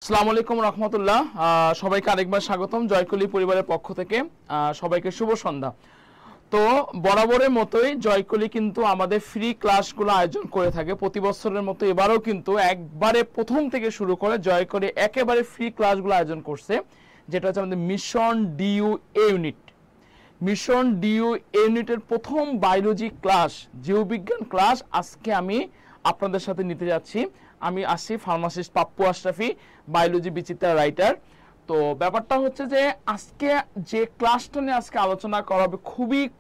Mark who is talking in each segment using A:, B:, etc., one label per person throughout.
A: আসসালামু আলাইকুম রহমতুল্লাহ। সবাইকে আরেকবার স্বাগতম জয়কলি পরিবারের পক্ষ থেকে। সবাইকে শুভ সন্ধ্যা। তো বরাবরের মতোই জয়কলি কিন্তু আমাদের ফ্রি ক্লাসগুলো আয়োজন করে থাকে প্রতি বছরের মতো। এবারও কিন্তু একবারে প্রথম থেকে শুরু করে জয়কলি একেবারে ফ্রি ক্লাসগুলো আয়োজন করছে, যেটা হচ্ছে আমাদের mission DU unit. Mission DU ইউনিটের প্রথম বায়োলজি ক্লাস, জীববিজ্ঞান ক্লাস আজকে আমি আপনাদের সাথে নিতে যাচ্ছি। আমি আসি ফার্মাসিস্ট পাপ্পু আশরাফি, বায়োলজি বিচিত্রা রাইটার। তো ব্যাপারটা হচ্ছে যে আজকে যে ক্লাসটা নিয়ে আজকে আলোচনা করা হবে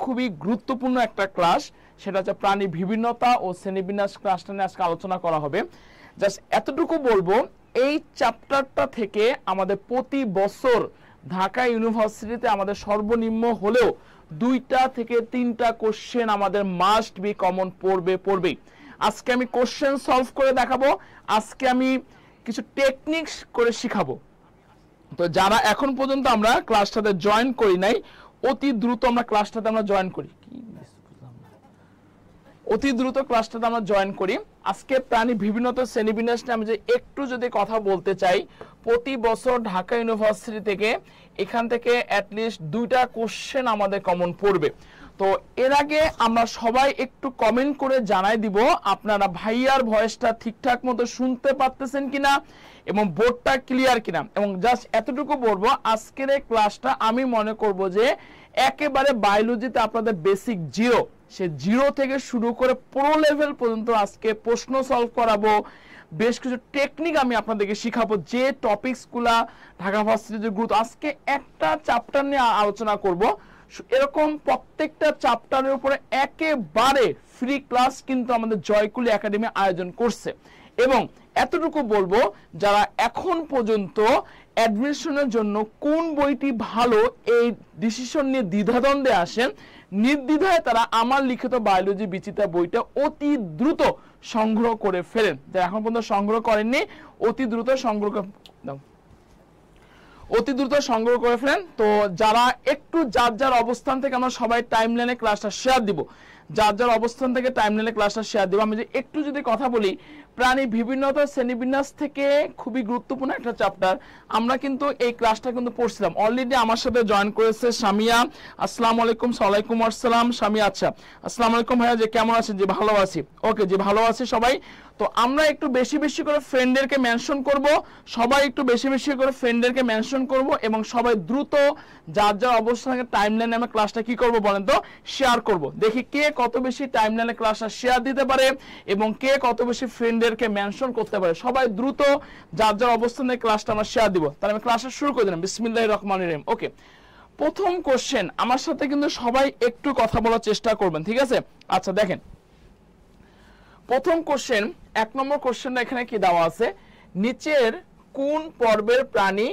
A: খুবই গুরুত্বপূর্ণ একটা ক্লাস, সেটা হচ্ছে প্রাণী বিভিন্নতা ও শ্রেণীবিন্যাস। ক্লাসটা নিয়ে আজকে আলোচনা করা হবে। জাস্ট এতটুকু বলবো, এই চ্যাপ্টারটা থেকে আমাদের প্রতি বছর ঢাকা ইউনিভার্সিটিতে আমাদের সর্বনিম্ন হলেও 2টা থেকে 3টা কোশ্চেন আমাদের মাস্ট বি কমন পড়বেই। আজকে আমি কোশ্চেন সলভ করে দেখাবো, আজকে আমি কিছু টেকনিক্স করে শিখাবো। তো যারা এখন পর্যন্ত আমরা ক্লাসটাতে জয়েন করি নাই, অতি দ্রুত আমরা ক্লাসটাতে জয়েন করি, অতি দ্রুত ক্লাসটাতে আমরা জয়েন করি। আজকে প্রাণী বিভিন্নতা শ্রেণীবিন্যাস নিয়ে আমি যে একটু যদি কথা বলতে চাই, প্রতি বছর ঢাকা ইউনিভার্সিটি থেকে এখান থেকে অ্যাটলিস্ট 2টা কোশ্চেন আমাদের কমন পড়বে। তো এর আগে আমরা সবাই একটু কমেন্ট করে জানাই দিব আপনারা ভাইয়ার ভয়েসটা ঠিকঠাক মতো শুনতে পারতেছেন কিনা এবং বোর্ডটা ক্লিয়ার কিনা। এবং জাস্ট এতটুকু বলবো, আজকের এই ক্লাসটা আমি মনে করব যে একেবারে বায়োলজিতে আপনাদের বেসিক জিরো, সে জিরো থেকে শুরু করে প্রো লেভেল পর্যন্ত আজকে প্রশ্ন সলভ করাবো। বেশ কিছু টেকনিক আমি আপনাদেরকে শিখাবো, যে টপিকসগুলা ঢাকা ভার্সিটির গুরুত্ব। আজকে একটা চ্যাপ্টার নিয়ে আলোচনা করব, এরকম প্রত্যেকটা চ্যাপ্টারের উপরে একেবারে ফ্রি ক্লাস কিন্তু আমাদের জয়কুলি একাডেমি আয়োজন করছে। এবং এতটুকু বলবো, যারা এখন পর্যন্ত অ্যাডমিশনের জন্য কোন বইটি ভালো এই ডিসিশন নিয়ে দ্বিধাদ্বন্দ্বে আসেন, নির্দ্বিধায় তারা আমার লিখিত বায়োলজি বিচিত্রা বইটা অতি দ্রুত সংগ্রহ করে ফেলেন। যারা এখন পর্যন্ত সংগ্রহ করেননি, অতি দ্রুত সংগ্রহ করে ফেলেন। তো যারা একটু যার যার অবস্থান থেকে, আমরা সবাই টাইমলাইনে ক্লাসটা শেয়ার দিব, যার যার অবস্থান থেকে টাইমলাইনে ক্লাসটা শেয়ার দিব। আমি যে একটু যদি কথা বলি, প্রাণী বিভিন্নতা শ্রেণীবিন্যাস থেকে খুবই গুরুত্বপূর্ণ একটা চ্যাপ্টার। আমরা কিন্তু এই ক্লাসটা কিন্তু পড়ছিলাম, অলরেডি আমার সাথে জয়েন করেছে সামিয়া। আসসালামু আলাইকুম। ওয়ালাইকুম আসসালাম সামিয়া। আচ্ছা, আসসালামু আলাইকুম ভাইয়া, যে কেমন আছেন? যে ভালো আছি। ওকে, যে ভালো আছি সবাই। তো আমরা একটু বেশি করে ফ্রেন্ডদেরকে মেনশন করব, সবাই একটু বেশি করে ফ্রেন্ডদেরকে মেনশন করব এবং সবাই দ্রুত যার যার অবস্থান থেকে টাইমলাইনে আমরা ক্লাসটা কি করব বলেন তো, শেয়ার করব। দেখি কে কত বেশি টাইমলাইনে ক্লাসটা শেয়ার দিতে পারে এবং কে কত বেশি ফ্রেন্ডদেরকে মেনশন করতে পারে। সবাই দ্রুত যার যার অবস্থানে ক্লাসটা আমরা শেয়ার দিব। তাহলে আমি ক্লাসটা শুরু করে দিলাম। বিসমিল্লাহির রহমানির রহিম। ওকে, প্রথম কোশ্চেন, আমার সাথে কিন্তু সবাই একটু কথা বলার চেষ্টা করবেন, ঠিক আছে? আচ্ছা দেখেন, প্রথম কোশ্চেন, 1 নম্বর কোশ্চেনটা এখানে কি দেওয়া আছে, নিচের কোন পর্বের প্রাণী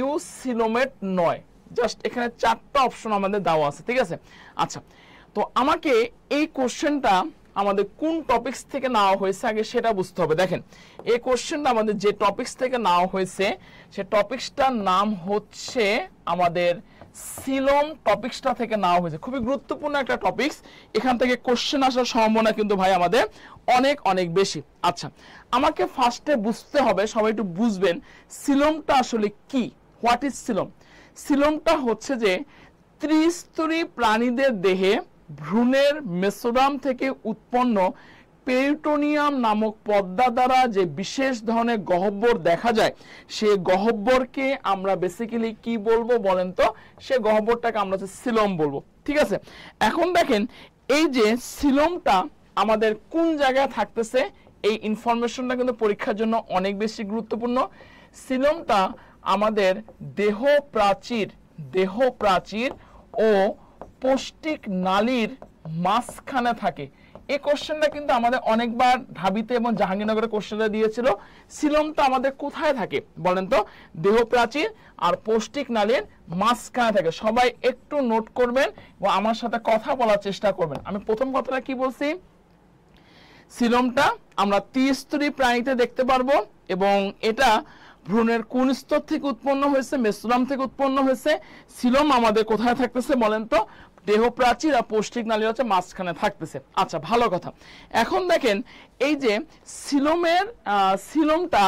A: ইউসিলোমেট নয়? জাস্ট এখানে 4টা অপশন আমাদের দেওয়া আছে, ঠিক আছে? আচ্ছা, তো আমাকে এই কোশ্চেনটা আমাদের কোন টপিকস থেকে নেওয়া হয়েছে আগে সেটা বুঝতে হবে। দেখেন, এই কোশ্চেনটা আমাদের যে টপিকস থেকে নেওয়া হয়েছে, সে টপিকসটার নাম হচ্ছে আমাদের সিলোম টপিকসটা থেকে নেওয়া হয়েছে। খুবই গুরুত্বপূর্ণ একটা টপিকস, এখান থেকে কোশ্চেন আসার সম্ভাবনা কিন্তু ভাই আমাদের অনেক বেশি। আচ্ছা, আমাকে ফার্স্টে বুঝতে হবে, সবাই একটু বুঝবেন সিলোমটা আসলে কি। What is coelom? সিলোমটা হচ্ছে যে ত্রিস্তরী প্রাণীদের দেহে ভ্রূণের মেসোডাম থেকে উৎপন্ন পেরিটোনিয়াম নামক পর্দা দ্বারা যে বিশেষ ধরনের গহ্বর দেখা যায়, সে গহ্বরকে আমরা বেসিক্যালি কি বলবো বলেন তো? সে গহ্বরটাকে আমরা সিলোম বলবো, ঠিক আছে? এখন দেখেন, এই যে সিলোমটা আমাদের কোন জায়গায় থাকতেছে, এই ইনফরমেশনটা কিন্তু পরীক্ষার জন্য অনেক বেশি গুরুত্বপূর্ণ। সিলোমটা আমাদের দেহ প্রাচীর ও পৌষ্টিক নালীর মাঝখানে থাকে। এই কোশ্চেনটা কিন্তু আমাদের অনেকবার ঢাবিতে এবং জাহাঙ্গীরনগরে কোশ্চেনটা দিয়েছিল। সিলোমটা আমাদের কোথায় থাকে বলেন তো? দেহ প্রাচীর আর পৌষ্টিক নালীর মাঝখানে থাকে। সবাই একটু নোট করবেন এবং আমার সাথে কথা বলার চেষ্টা করবেন। আমি প্রথম কথাটা কি বলছি, সিলোমটা আমরা ত্রিস্তরী প্রাণীতে দেখতে পারবো এবং এটা ভ্রূণের কোন স্তর থেকে উৎপন্ন হয়েছে? মেসোডাম থেকে উৎপন্ন হয়েছে। সিলোম আমাদের কোথায় থাকতেছে বলেন তো? দেহপ্রাচীর আর পৌষ্টিক নালী হচ্ছে মাঝখানে থাকতেছে। আচ্ছা, ভালো কথা। এখন দেখেন এই যে সিলোমটা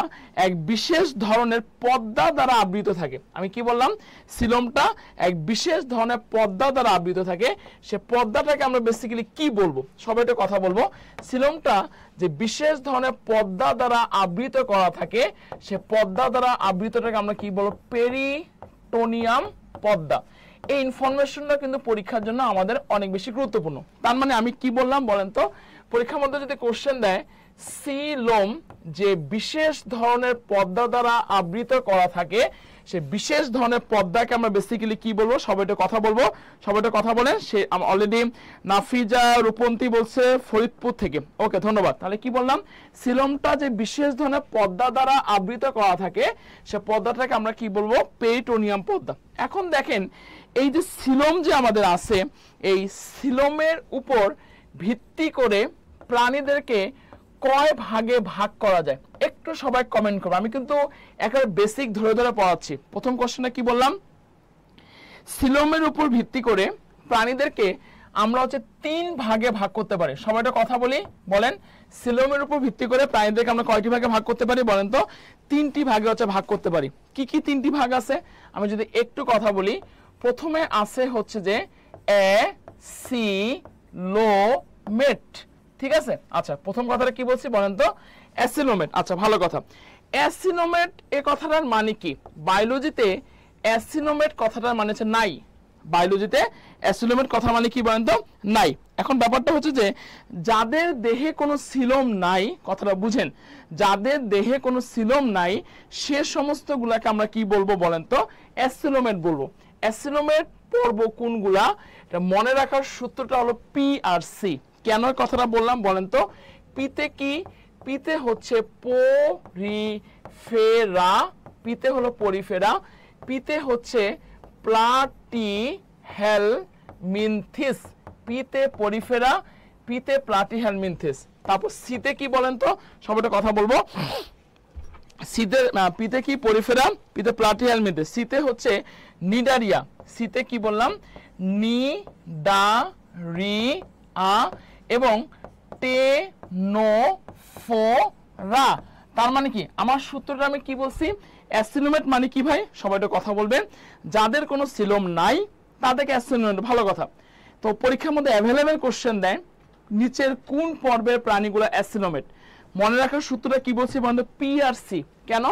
A: এক বিশেষ ধরনের পর্দা দ্বারা আবৃত থাকে। আমি কি বললাম? সিলোমটা এক বিশেষ ধরনের পর্দা দ্বারা আবৃত থাকে। সে পর্দাটাকে আমরা বেসিক্যালি কি বলবো? সবাই একটু কথা বলবো। সিলোমটা যে বিশেষ ধরনের পর্দা দ্বারা আবৃত করা থাকে, সে পর্দা দ্বারা আবৃতটাকে আমরা কি বলবো? পেরিটোনিয়াম পর্দা। এই ইনফরমেশনটা কিন্তু পরীক্ষার জন্য আমাদের অনেক বেশি গুরুত্বপূর্ণ। তার মানে আমি কি বললাম বলেন তো? পরীক্ষার মধ্যে যদি কোশ্চেন দেয় সিলোম যে বিশেষ ধরনের পর্দা দ্বারা আবৃত করা থাকে, সে বিশেষ ধরনের পর্দাকে আমরা বেসিক্যালি কি বলবো? সবাইটা কথা বলবো, সবাইটা কথা বলেন। সে অলরেডি নাফিজা রূপন্তী বলছে ফরিদপুর থেকে। ওকে, ধন্যবাদ। তাহলে কি বললাম? সিলোমটা যে বিশেষ ধরনের পর্দা দ্বারা আবৃত করা থাকে, সে পর্দাটাকে আমরা কি বলবো? পেরিটোনিয়াম পর্দা। এখন দেখেন এই যে সিলোম যে আমাদের আছে, এই সিলোমের উপর ভিত্তি করে প্রাণীদেরকে কয় ভাগে ভাগ করা যায়? একটু সবাই কমেন্ট করো। আমি কিন্তু একেবারে বেসিক ধরে ধরে পড়াচ্ছি। প্রথম কোশ্চেনে কি বললাম? সিলোমের উপর ভিত্তি করে প্রাণীদেরকে আমরা হচ্ছে 3 ভাগে ভাগ করতে পারি। সবাইটা কথা বলি, বলেন। সিলোমের উপর ভিত্তি করে প্রাণীদেরকে আমরা কয়টি ভাগে ভাগ করতে পারি বলেন তো? 3টি ভাগে হচ্ছে ভাগ করতে পারি। কি কি 3টি ভাগ আছে? আমি যদি একটু কথা বলি, প্রথমে আছে হচ্ছে যে অ্যাসিলোমেট। ঠিক আছে? আচ্ছা, প্রথম কথাটা কি বলছি বলেন তো? অ্যাসিলোমেট। আচ্ছা, ভালো কথা। অ্যাসিলোমেট এ কথাটার মানে কি? বায়োলজিতে অ্যাসিলোমেট কথাটার মানে হচ্ছে নাই। বায়োলজিতে অ্যাসিলোমেট কথা মানে কি বলেন তো? নাই। এখন ব্যাপারটা হচ্ছে যে যাদের দেহে কোনো সিলোম নাই, কথাটা বুঝেন, যাদের দেহে কোনো সিলোম নাই সে সমস্তগুলাকে আমরা কি বলবো বলেন তো? অ্যাসিলোমেট বলবো। অ্যাসিলোমেট পর্ব কোনগুলা? এটা মনে রাখার সূত্রটা হলো পি আর সি। কেন কথাটা বললাম বলেন তো? পিতে কি? পিতে হচ্ছে পরিফেরা, পিতে হলো পরিফেরা, পিতে হচ্ছে প্লাটিহেলমিনথিস, পিতে পরিফেরা, পিতে প্লাটিহেলমিনথিস। তারপর সিতে কি বলেন তো? সবাইটা কথা বলবো। সিতে পিতে কি? পরিফেরা, পিতে প্লাটিহেলমিনথিস। সিতে হচ্ছে নিডারিয়া। সিতে কি বললাম? নিডারিয়া এবং টেনোফোরা। তার মানে কি? আমার সূত্রটা আমি কি বলছি? অ্যাসিলোমেট মানে কি ভাই? সবাইটা কথা বলবেন। যাদের কোনো সিলোম নাই তাদেরকে অ্যাসিলোমেট। ভালো কথা। তো পরীক্ষার মধ্যে অ্যাভেলেবেল কোশ্চেন দেয় নিচের কোন পর্বের প্রাণীগুলো অ্যাসিলোমেট? মনে রাখার সূত্রটা কি বলছি বন্ধু? P R C. কেন?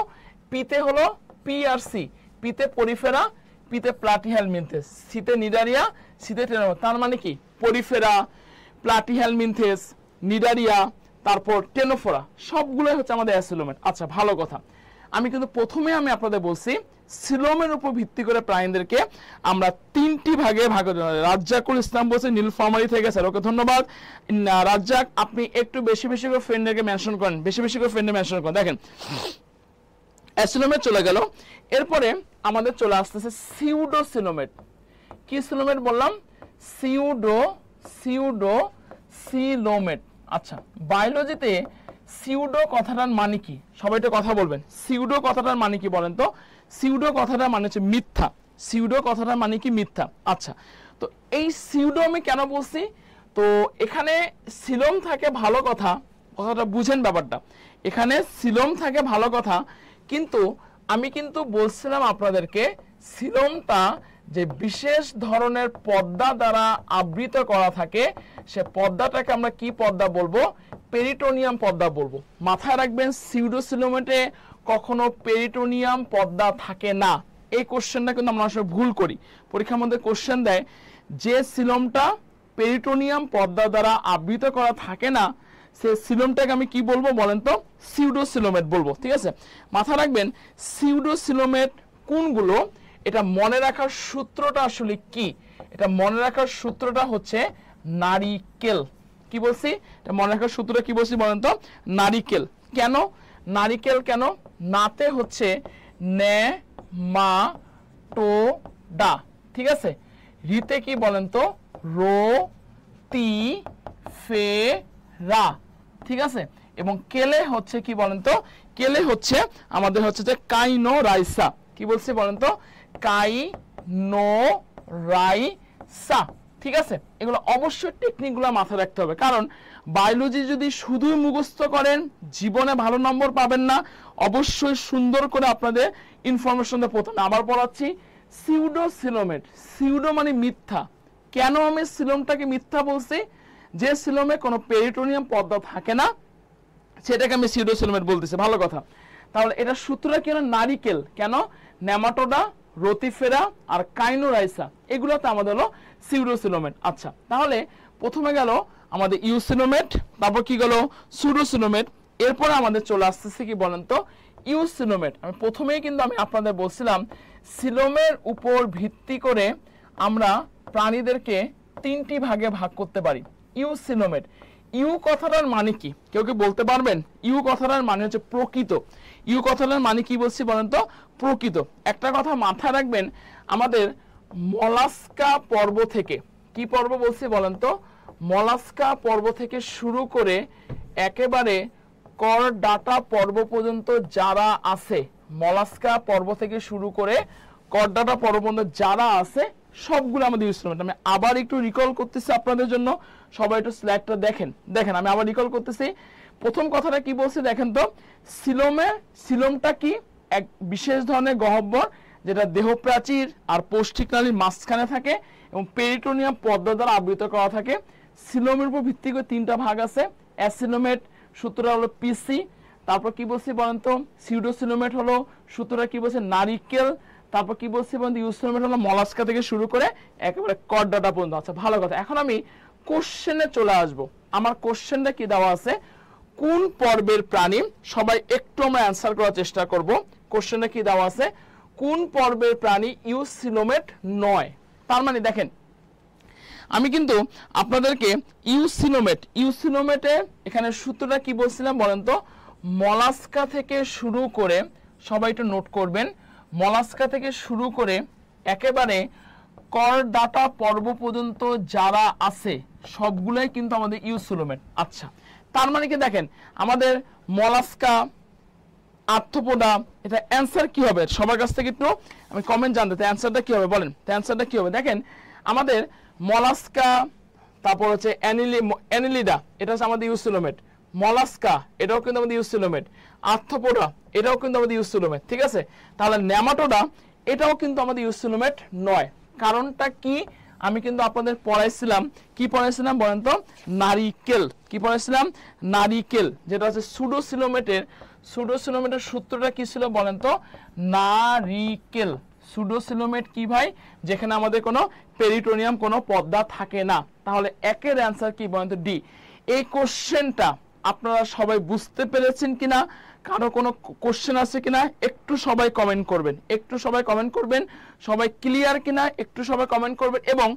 A: পিতে হলো পি আর সি, পিতে পরিফেরা, পিতে প্লাটিহেলমিনথিস, সিতে নিডারিয়া, সিতে টেনোফোরা। তার মানে কি? পরিফেরা, প্লাটিহেলমিনথিস, নিডারিয়া, তারপর টেনোফোরা সবগুলোই হচ্ছে আমাদের অ্যাসিলোমেট। আচ্ছা, ভালো কথা। আমি কিন্তু প্রথমে আমি আপনাদের বলছি সিলোমের উপর ভিত্তি করে প্রাণীদেরকে আমরা 3টি ভাগে ভাগ করতে পারি। রাজ্জাকুল ইসলাম বলছে নীলফামারী থেকে। স্যার, ওকে, ধন্যবাদ রাজ্জাক। আপনি একটু বেশি বেশি করে ফ্রেন্ডদেরকে মেনশন করেন, বেশি বেশি করে ফ্রেন্ডে মেনশন করেন। দেখেন অ্যাসিলোমেট চলে গেল, এরপরে আমাদের চলে আসতেছে সিউডোসিলোমেট। কি সিলোমেট বললাম? সিউডোসিলোমেট। আচ্ছা, বায়োলজিতে সিউডো কথাটার মানে কি? সবাই তো কথা বলবেন। সিউডো কথাটার মানে কি বলেন তো? সিউডো কথাটার মানে হচ্ছে মিথ্যা। সিউডো কথাটার মানে কি? মিথ্যা। আচ্ছা, তো এই সিউডো আমি কেন বলছি? তো এখানে সিলোম থাকে, ভালো কথা, কথাটা বুঝেন ব্যাপারটা। এখানে সিলোম থাকে, ভালো কথা, কিন্তু আমি কিন্তু বলছিলাম আপনাদেরকে সিলোমটা যে বিশেষ ধরনের পর্দা দ্বারা আবৃত করা থাকে, সে পর্দাটাকে আমরা কি পর্দা বলবো? পেরিটোনিয়াম পর্দা বলবো। মাথায় রাখবেন, সিউডোসিলোমেটে কখনো পেরিটোনিয়াম পর্দা থাকে না। এই কোশ্চেনটা কিন্তু আমরা আসলে ভুল করি। পরীক্ষার মধ্যে কোশ্চেন দেয় যে সিলোমটা পেরিটোনিয়াম পর্দা দ্বারা আবৃত করা থাকে না, সে সিলোমটাকে আমি কি বলবো বলেন তো? সিউডোসিলোমেট বলবো। ঠিক আছে, মাথায় রাখবেন সিউডোসিলোমেট কোনগুলো। এটা মনে রাখার সূত্রটা আসলে কি? এটা মনে রাখার সূত্রটা হচ্ছে নারিকেল। কি বলছি? এটা মনে রাখার সূত্রটা কি বলছি বলেন তো? নারিকেল। কেন নারিকেল? কেন? নাতে হচ্ছে নেমাটোডা। ঠিক আছে, রিতে কি বলেন তো? রোটিফেরা। ঠিক আছে, এবং কেলে হচ্ছে কি বলেন তো? কেলে হচ্ছে আমাদের হচ্ছে যে কাইনোরাইসা। কি বলছি বলেন তো? কাইনোরাইসা। ঠিক আছে, এগুলো অবশ্যই টেকনিকগুলো মাথায় রাখতে হবে, কারণ বায়োলজি যদি শুধুই মুখস্থ করেন জীবনে ভালো নম্বর পাবেন না। অবশ্যই সুন্দর করে আপনাদের ইনফরমেশনটা প্রথমে আবার পড়াচ্ছি। সিউডোসিলোমেট, সিউডো মানে মিথ্যা। কেন আমি সিলোমটাকে মিথ্যা বলছি? যে সিলোমে কোনো পেরিটোনিয়াম পর্দা থাকে না সেটাকে আমি সিউডোসিলোমেট বলতেছি। ভালো কথা। তাহলে এটা সূত্রটা কেন নারিকেল, কেন নেমাটোডা, রোটিফেরা আর কাইনোরাইসা এগুলোতে আমাদের হলো সিউডোসিলোমেট। আচ্ছা, তাহলে প্রথমে গেল আমাদের ইউসিলোমেট, তারপর কি গেল সুডোসিলোমেট, এরপরে আমাদের চলে আসতেছে কি বলেন তো ইউসিলোমেট। আমি প্রথমেই কিন্তু আমি আপনাদের বলছিলাম সিলোমের উপর ভিত্তি করে আমরা প্রাণীদেরকে 3টি ভাগে ভাগ করতে পারি। ইউসিলোমেট, ইউ কথাটার মানে কি কেউ কি বলতে পারবেন? ইউ কথাটার মানে হচ্ছে প্রকৃত। ইউ কথাটার মানে কি বলছি বলেন তো? প্রকৃত। একটা কথা মাথায় রাখবেন, আমাদের মলাস্কা পর্ব থেকে, কি পর্ব বলছি বলেন তো? মলাস্কা পর্ব থেকে শুরু করে একেবারে করডাটা পর্ব পর্যন্ত যারা আছে, মলাস্কা পর্ব থেকে শুরু করে করডাটা পর্ব পর্যন্ত যারা আছে সবগুলো আমাদের ইউসিলোমেট। আমি আবার একটু রিকল করতেছি আপনাদের জন্য, সবাই একটু স্লাইডটা দেখেন। দেখেন আমি আবার রিকল করতেছি। প্রথম কথাটা কি বলছি দেখেন তো, সিলোমটা কি? এক বিশেষ ধরনের গহ্বর যেটা দেহ প্রাচীর আর পৌষ্টিক নালীর মাঝখানে থাকে এবং পেরিটোনিয়াম পর্দা দ্বারা আবৃত করা থাকে। সিলোমের উপর ভিত্তি করে 3টা ভাগ আছে। অ্যাসিলোমেট, সূত্রটা হলো পিসি। তারপর কি বলছি বলেন তো? সিউডোসিলোমেট হলো, সূত্রটা কি বলছে? নারিকেল। তারপর কি বলছি বলেন? ইউসিলোমেট হলো মলাস্কা থেকে শুরু করে একেবারে করডাটা পর্যন্ত। আচ্ছা, ভালো কথা। এখন আমি কোশ্চেনে চলে আসব। আমার কোশ্চেনটা কি দেওয়া আছে? কোন পর্বের প্রাণী, সবাই একটু আমরা অ্যান্সার করার চেষ্টা করব। কোশ্চেনে কি দেওয়া আছে? কোন পর্বের প্রাণী ইউসিলোমেট নয়? তার মানে দেখেন আমি কিন্তু আপনাদেরকে ইউসিলোমেটে এখানে সূত্রটা কি বলছিলাম বলেন তো? মলাস্কা থেকে শুরু করে, সবাই একটু নোট করবেন, মলাস্কা থেকে শুরু করে একেবারে করডাটা পর্ব পর্যন্ত যারা আছে সবগুলাই কিন্তু আমাদের ইউসিলোমেট। আচ্ছা, তার মানে কি দেখেন আমাদের মলাস্কা, আর্থ্রোপোডা, এটা অ্যান্সার কি হবে সবার কাছ থেকে একটু আমি কমেন্ট জানতে চাই। অ্যান্সারটা কি হবে বলেন? অ্যান্সারটা কি হবে? দেখেন আমাদের মলাস্কা, তারপর হচ্ছে অ্যানিলিডা, এটা হচ্ছে আমাদের ইউসিলোমেট। মলাস্কা এটাও কিন্তু আমাদের ইউসিলোমেট। আর্থ্রোপোডা এটাও কিন্তু আমাদের ইউসিলোমেট। ঠিক আছে, তাহলে নেমাটোডা এটাও কিন্তু আমাদের ইউসিলোমেট নয়। কারণটা কি? আমি কিন্তু আপনাদের পড়াইছিলাম, কি পড়াইছিলাম বলেন তো? নারিকেল। কি পড়াইছিলাম? নারিকেল, যেটা হচ্ছে সুডোসিলোমেটের সূত্রটা কি ছিল বলেন তো? নারিকেল। সুডোসিলোমেট কি ভাই? যেখানে আমাদের কোনো পেরিটোনিয়াম কোনো পর্দা থাকে না। তাহলে একের অ্যান্সার কি বলেন তো? ডি। এই কোশ্চেনটা আপনারা সবাই বুঝতে পেরেছেন কিনা? কারো কোনো কোশ্চেন আছে কিনা একটু সবাই কমেন্ট করবেন, একটু সবাই কমেন্ট করবেন। সবাই ক্লিয়ার কিনা একটু সবাই কমেন্ট করবেন। এবং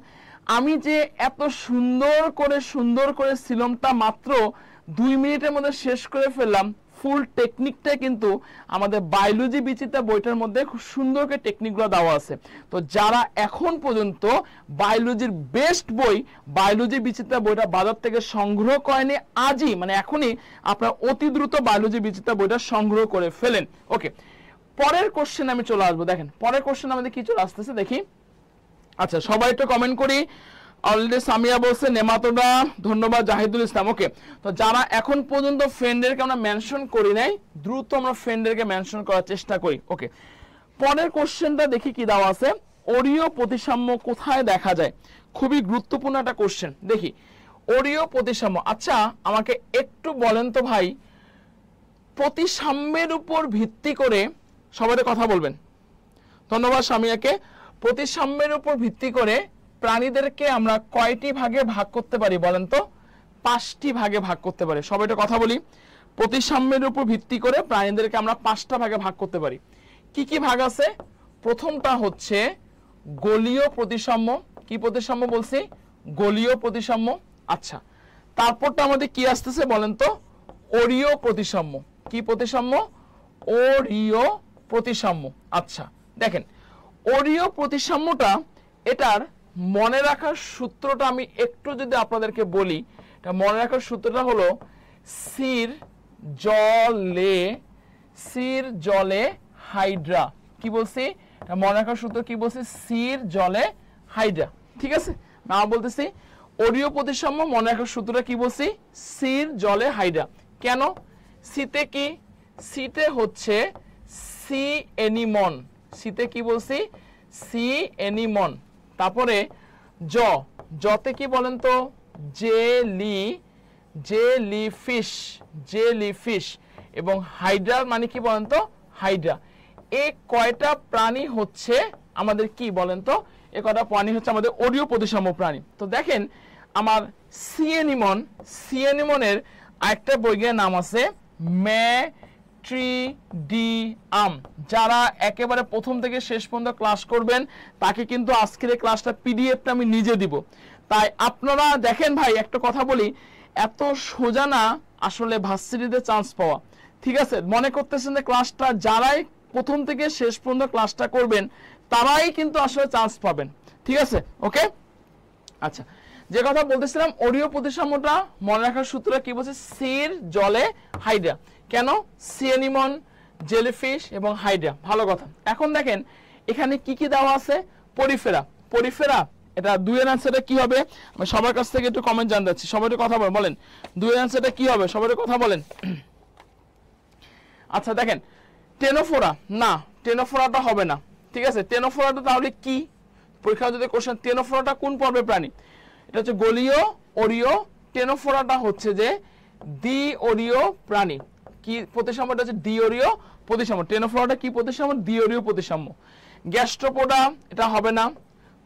A: আমি যে এত সুন্দর করে সিলোমটা মাত্র 2 মিনিটের মধ্যে শেষ করে ফেললাম, ফুল টেকনিকটা কিন্তু আমাদের বায়োলজি বিচিত্রা বইটার মধ্যে খুব সুন্দর করে টেকনিকগুলো দেওয়া আছে। তো যারা এখন পর্যন্ত বায়োলজির বেস্ট বই বায়োলজি বিচিত্রা বইটা বাজার থেকে সংগ্রহ করেনি, আজই মানে এখনই আপনারা অতি দ্রুত বায়োলজি বিচিত্রা বইটা সংগ্রহ করে ফেলেন। ওকে, পরের কোশ্চেন আমি চলে আসবো। দেখেন পরের কোশ্চেন আমাদের কি চলে আসতেছে দেখি। আচ্ছা, সবাই একটু কমেন্ট করি। অলরেডি সামিয়া বলছে নেমাটোডা, ধন্যবাদ জাহিদুল ইসলাম। ওকে, তো যারা এখন পর্যন্ত ফ্রেন্ডেরকে আমরা মেনশন করি নাই, দ্রুত আমরা ফ্রেন্ডেরকে মেনশন করার চেষ্টা করি। ওকে, পরের কোশ্চেনটা দেখি কি দেওয়া আছে। অরীয় প্রতিসাম্য কোথায় দেখা যায়? খুবই গুরুত্বপূর্ণ একটা কোশ্চেন। দেখি অরীয় প্রতিসাম্য। আচ্ছা, আমাকে একটু বলেন তো ভাই, প্রতিসাম্যের উপর ভিত্তি করে সবাই কথা বলবেন। ধন্যবাদ সামিয়াকে। প্রতিসাম্যের উপর ভিত্তি করে প্রাণীদেরকে আমরা কয়টি ভাগে ভাগ করতে পারি বলেন তো? 5টি ভাগে ভাগ করতে পারি। সবাই একটা কথা বলি, প্রতিসাম্যের উপর ভিত্তি করে প্রাণীদেরকে আমরা 5টা ভাগে ভাগ করতে পারি। কি কি ভাগ আছে? প্রথমটা হচ্ছে গোলীয় প্রতিসাম্য। কি প্রতিসাম্য বলছি? গোলীয় প্রতিসাম্য। আচ্ছা, তারপরটা আমাদের কি আসতেছে বলেন তো? অরীয় প্রতিসাম্য। কি প্রতিসাম্য? অরীয় প্রতিসাম্য। আচ্ছা, দেখেন অরীয় প্রতিসাম্যটা, এটার মনে রাখার সূত্রটা আমি একটু যদি আপনাদেরকে বলি, এটা মনে রাখার সূত্রটা হলো সির জলে হাইড্রা। কি বলছি? এটা মনে রাখার সূত্র কি বলছি? সির জলে হাইড্রা। ঠিক আছে, না বলতেছি অরীয় প্রতিসাম্য মনে রাখার সূত্রটা কি বলছি সির জলে হাইড্রা কেন সিতে কি সিতে হচ্ছে সি এনিমন সিতে কি বলছি সি এনিমন তারপরে জতে কি বলেন তো জেলি ফিশ এবং হাইড্রা মানে কি বলেন তো হাইড্রা এই কয়টা প্রাণী হচ্ছে আমাদের কি বলেন তো এই কয়টা প্রাণী হচ্ছে আমাদের অরীয় প্রতিসাম্য প্রাণী তো দেখেন আমার সিএনিমনের আরেকটা বৈজ্ঞানিক নাম আছে ম্যাট্রিডিয়াম যারা একেবারে প্রথম থেকে শেষ পর্যন্ত ক্লাস করবেন তাকে কিন্তু আজকের এই ক্লাসটা পিডিএফটা আমি নিজে দিব তাই আপনারা দেখেন ভাই একটা কথা বলি এত সোজা না আসলে ভার্সিটিতে চান্স পাওয়া ঠিক আছে মনে করতেছেন যে ক্লাসটা যারাই প্রথম থেকে শেষ পর্যন্ত ক্লাসটা করবেন তারাই কিন্তু আসলে চান্স পাবেন ঠিক আছে ওকে আচ্ছা যে কথা বলতেছিলাম অরীয় প্রতিসাম্যটা মনে রাখার সূত্রটা কি বলছে সির জলে হাইড্রা কেন সিএনিমন জেলিফিশ এবং হাইড্রা ভালো কথা এখন দেখেন এখানে কি কি দেওয়া আছে পরিফেরা এটা দুইয়ের অ্যানসারটা কি হবে আমি সবার কাছ থেকে একটু কমেন্ট জানতে চাচ্ছি সবাই একটু কথা বলেন দুইয়ের অ্যানসারটা কি হবে সবাই একটু কথা বলেন আচ্ছা দেখেন টেনোফোরাটা হবে না ঠিক আছে টেনোফোরাটা তাহলে কি পরীক্ষা যদি কোশ্চেন টেনোফোরাটা কোন পর্বের প্রাণী এটা হচ্ছে গলীয় অরীয় টেনোফোরাটা হচ্ছে যে দ্বি অরীয় প্রাণী কি প্রতিসাম্যটা হচ্ছে দ্বি অরীয় প্রতিসাম্য টেনোফোরাটা কি প্রতিসাম্য দ্বি অরীয় প্রতিসাম্য গ্যাস্ট্রোপোডা এটা হবে না